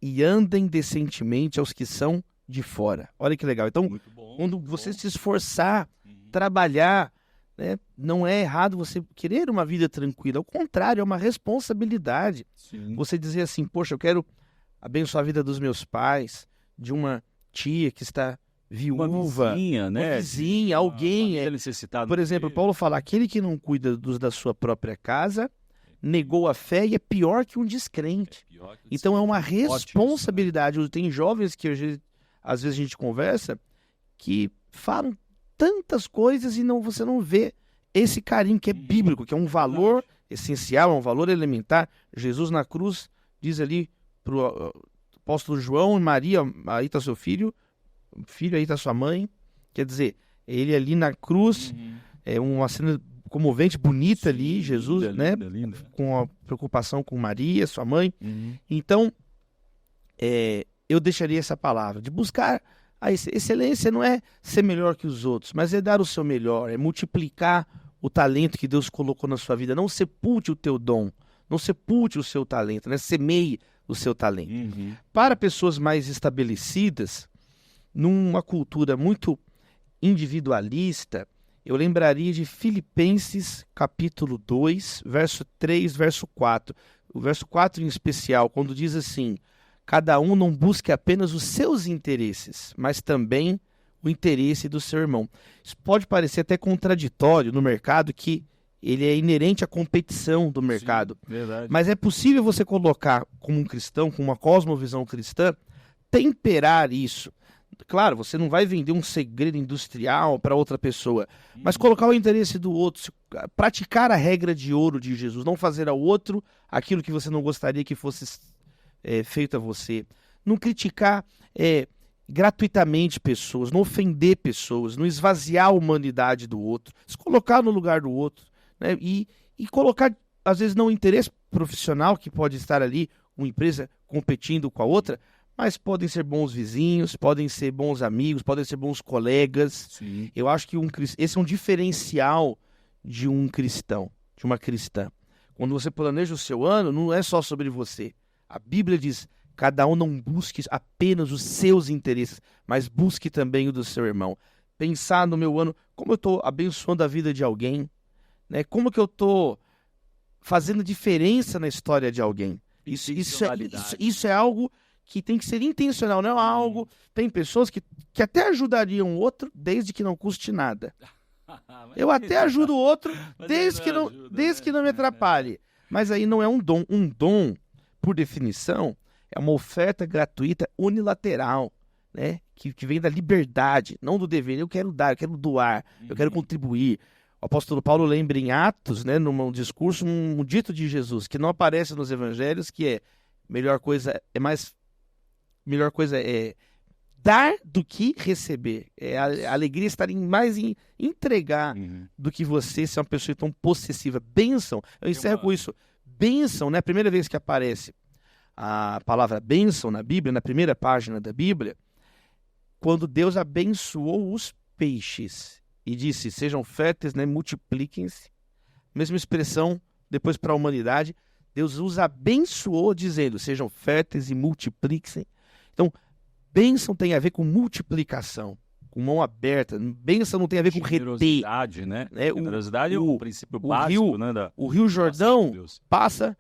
e andem decentemente aos que são de fora. Olha que legal. Então, quando você se esforçar, trabalhar, né, não é errado você querer uma vida tranquila. Ao contrário, é uma responsabilidade. Sim. Você dizer assim, poxa, eu quero abençoar a vida dos meus pais, de uma tia que está viúva, uma vizinha, né? Uma vizinha, alguém. Necessitado. Por exemplo, Paulo fala, aquele que não cuida da sua própria casa, negou a fé e é pior que um descrente. Então é uma responsabilidade. Ótimo. Tem jovens que às vezes a gente conversa que falam tantas coisas e você não vê esse carinho que é bíblico, que é um valor essencial, é um valor elementar. Jesus na cruz diz ali para o apóstolo João, Maria, aí está seu filho, aí está sua mãe. Quer dizer, ele ali na cruz, é uma cena comovente, bonita ali, Jesus, linda, né? Linda. Com a preocupação com Maria, sua mãe. Então, eu deixaria essa palavra, de buscar a excelência. Não é ser melhor que os outros, mas é dar o seu melhor, é multiplicar o talento que Deus colocou na sua vida. Não sepulte o teu dom, não sepulte o seu talento, né? Semeie o seu talento. Para pessoas mais estabelecidas, numa cultura muito individualista, eu lembraria de Filipenses capítulo 2, verso 3, verso 4. O verso 4 em especial, quando diz assim, cada um não busque apenas os seus interesses, mas também o interesse do seu irmão. Isso pode parecer até contraditório no mercado, que ele é inerente à competição do mercado. Sim, verdade. Mas é possível você colocar, como um cristão, com uma cosmovisão cristã, temperar isso, Claro, você não vai vender um segredo industrial para outra pessoa, mas colocar o interesse do outro, praticar a regra de ouro de Jesus, não fazer ao outro aquilo que você não gostaria que fosse feito a você, não criticar gratuitamente pessoas, não ofender pessoas, não esvaziar a humanidade do outro, se colocar no lugar do outro, né? E colocar, às vezes, não o interesse profissional que pode estar ali, uma empresa competindo com a outra, mas podem ser bons vizinhos, podem ser bons amigos, podem ser bons colegas. Sim. Eu acho que esse é um diferencial de um cristão, de uma cristã. Quando você planeja o seu ano, não é só sobre você. A Bíblia diz, cada um não busque apenas os seus interesses, mas busque também o do seu irmão. Pensar no meu ano, como eu estou abençoando a vida de alguém, né? Como que eu estou fazendo diferença na história de alguém. Isso é algo que tem que ser intencional, não é algo... Tem pessoas que até ajudariam o outro desde que não custe nada. Eu até ajudo o outro desde que não me atrapalhe. Mas aí não é um dom. Um dom, por definição, é uma oferta gratuita unilateral, né? Que vem da liberdade, não do dever. Eu quero dar, eu quero doar, eu quero contribuir. O apóstolo Paulo lembra em Atos, né, num discurso, um dito de Jesus, que não aparece nos evangelhos, que é melhor coisa é dar do que receber. A alegria estar mais em entregar do que você ser uma pessoa tão possessiva. Bênção, eu encerro com isso. Bênção, né? A primeira vez que aparece a palavra bênção na Bíblia, na primeira página da Bíblia, quando Deus abençoou os peixes e disse, sejam férteis, né? Multipliquem-se. Mesma expressão depois para a humanidade. Deus os abençoou dizendo, sejam férteis e multipliquem-se. Então, bênção tem a ver com multiplicação, com mão aberta. Bênção não tem a ver com reter. Generosidade, né? Generosidade é o princípio básico, né? O Rio Jordão passa,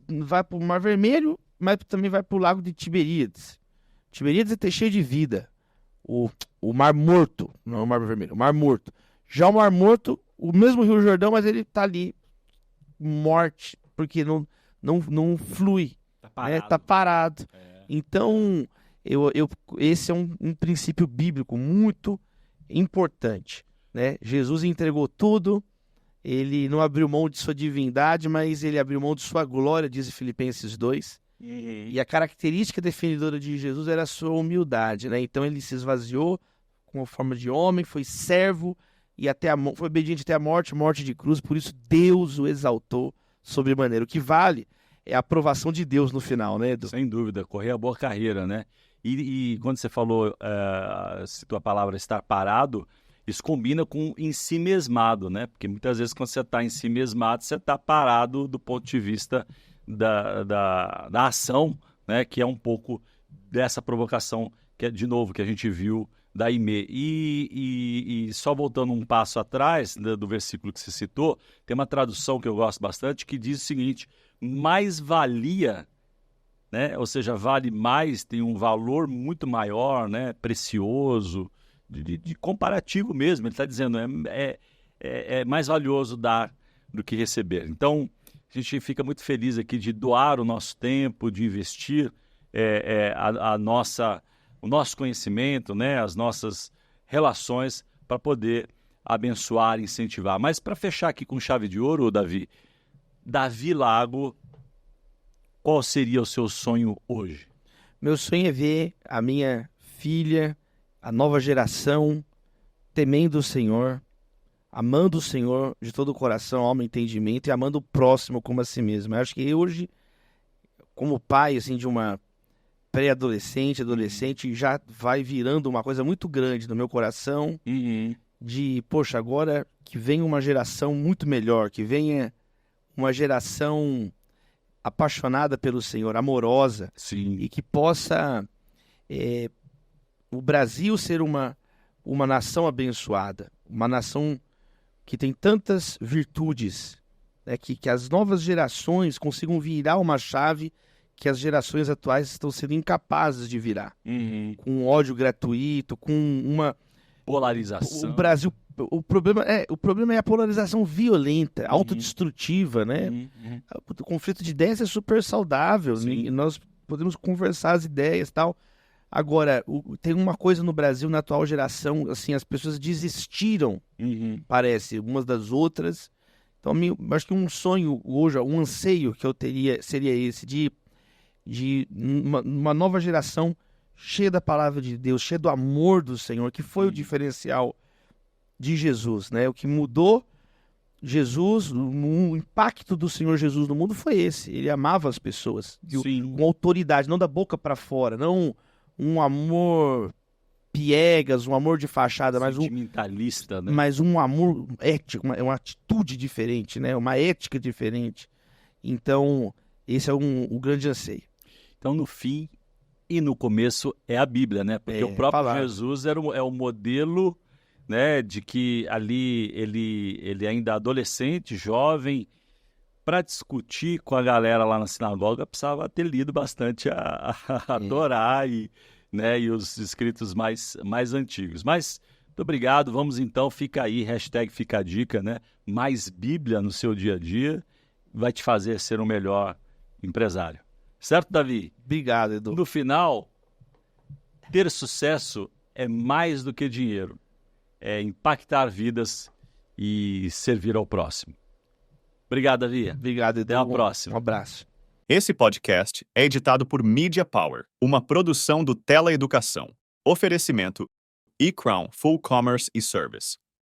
vai para o Mar Vermelho, mas também vai para o Lago de Tiberíades. Tiberíades é cheio de vida. O Mar Morto, não é o Mar Vermelho, o Mar Morto. Já o Mar Morto, o mesmo Rio Jordão, mas ele está ali, morte, porque não flui. Está parado. Tá parado. Então, esse é um princípio bíblico muito importante, né? Jesus entregou tudo, ele não abriu mão de sua divindade, mas ele abriu mão de sua glória, diz Filipenses 2. E a característica definidora de Jesus era a sua humildade, né? Então ele se esvaziou com a forma de homem, foi servo e foi obediente até a morte de cruz, por isso Deus o exaltou sobremaneira. O que vale é a aprovação de Deus no final, né, Edu? Sem dúvida, correr a boa carreira, né? E quando você falou, citou a palavra estar parado, isso combina com ensimesmado, né? Porque muitas vezes quando você está ensimesmado, você está parado do ponto de vista da ação, né? Que é um pouco dessa provocação, que é, de novo, que a gente viu da Aimee. E só voltando um passo atrás do versículo que você citou, tem uma tradução que eu gosto bastante que diz o seguinte, mais valia, né? Ou seja, vale mais, tem um valor muito maior, né? Precioso, de comparativo mesmo. Ele está dizendo, é mais valioso dar do que receber. Então, a gente fica muito feliz aqui de doar o nosso tempo, de investir o nosso conhecimento, né? As nossas relações para poder abençoar e incentivar. Mas para fechar aqui com chave de ouro, Davi Lago, qual seria o seu sonho hoje? Meu sonho é ver a minha filha, a nova geração, temendo o Senhor, amando o Senhor de todo o coração, alma e entendimento, e amando o próximo como a si mesmo. Eu acho que hoje, como pai assim, de uma pré-adolescente, adolescente, já vai virando uma coisa muito grande no meu coração, de, poxa, agora que venha uma geração muito melhor, que venha uma geração apaixonada pelo Senhor, amorosa. Sim. E que possa o Brasil ser uma nação abençoada, uma nação que tem tantas virtudes, né, que as novas gerações consigam virar uma chave que as gerações atuais estão sendo incapazes de virar, com ódio gratuito, com uma polarização. O Brasil, o problema é a polarização violenta, autodestrutiva, né? O conflito de ideias é super saudável, nós podemos conversar as ideias e tal. Agora, tem uma coisa no Brasil, na atual geração, assim, as pessoas desistiram, parece, umas das outras. Então, acho que um sonho hoje, um anseio que eu teria seria esse, de uma nova geração cheia da palavra de Deus, cheia do amor do Senhor, que foi o diferencial de Jesus, né? O que mudou Jesus, o impacto do Senhor Jesus no mundo foi esse. Ele amava as pessoas, com autoridade, não da boca para fora, não um amor piegas, um amor de fachada, sentimentalista, né? Mas um amor ético, uma atitude diferente, né? Uma ética diferente. Então, esse é o grande anseio. Então, no fim e no começo é a Bíblia, né? Porque o próprio Jesus é o modelo, né, de que ali ele ainda adolescente, jovem, para discutir com a galera lá na sinagoga, precisava ter lido bastante a Torá e os escritos mais antigos. Mas, muito obrigado, vamos então, fica aí, #fica a dica, né? Mais Bíblia no seu dia a dia vai te fazer ser um melhor empresário. Certo, Davi? Obrigado, Edu. No final, ter sucesso é mais do que dinheiro. É impactar vidas e servir ao próximo. Obrigado, Davi. Obrigado, Edu. Até a próxima. Um abraço. Esse podcast é editado por Media Power, uma produção do Tela Educação. Oferecimento eCrown Full Commerce e Service.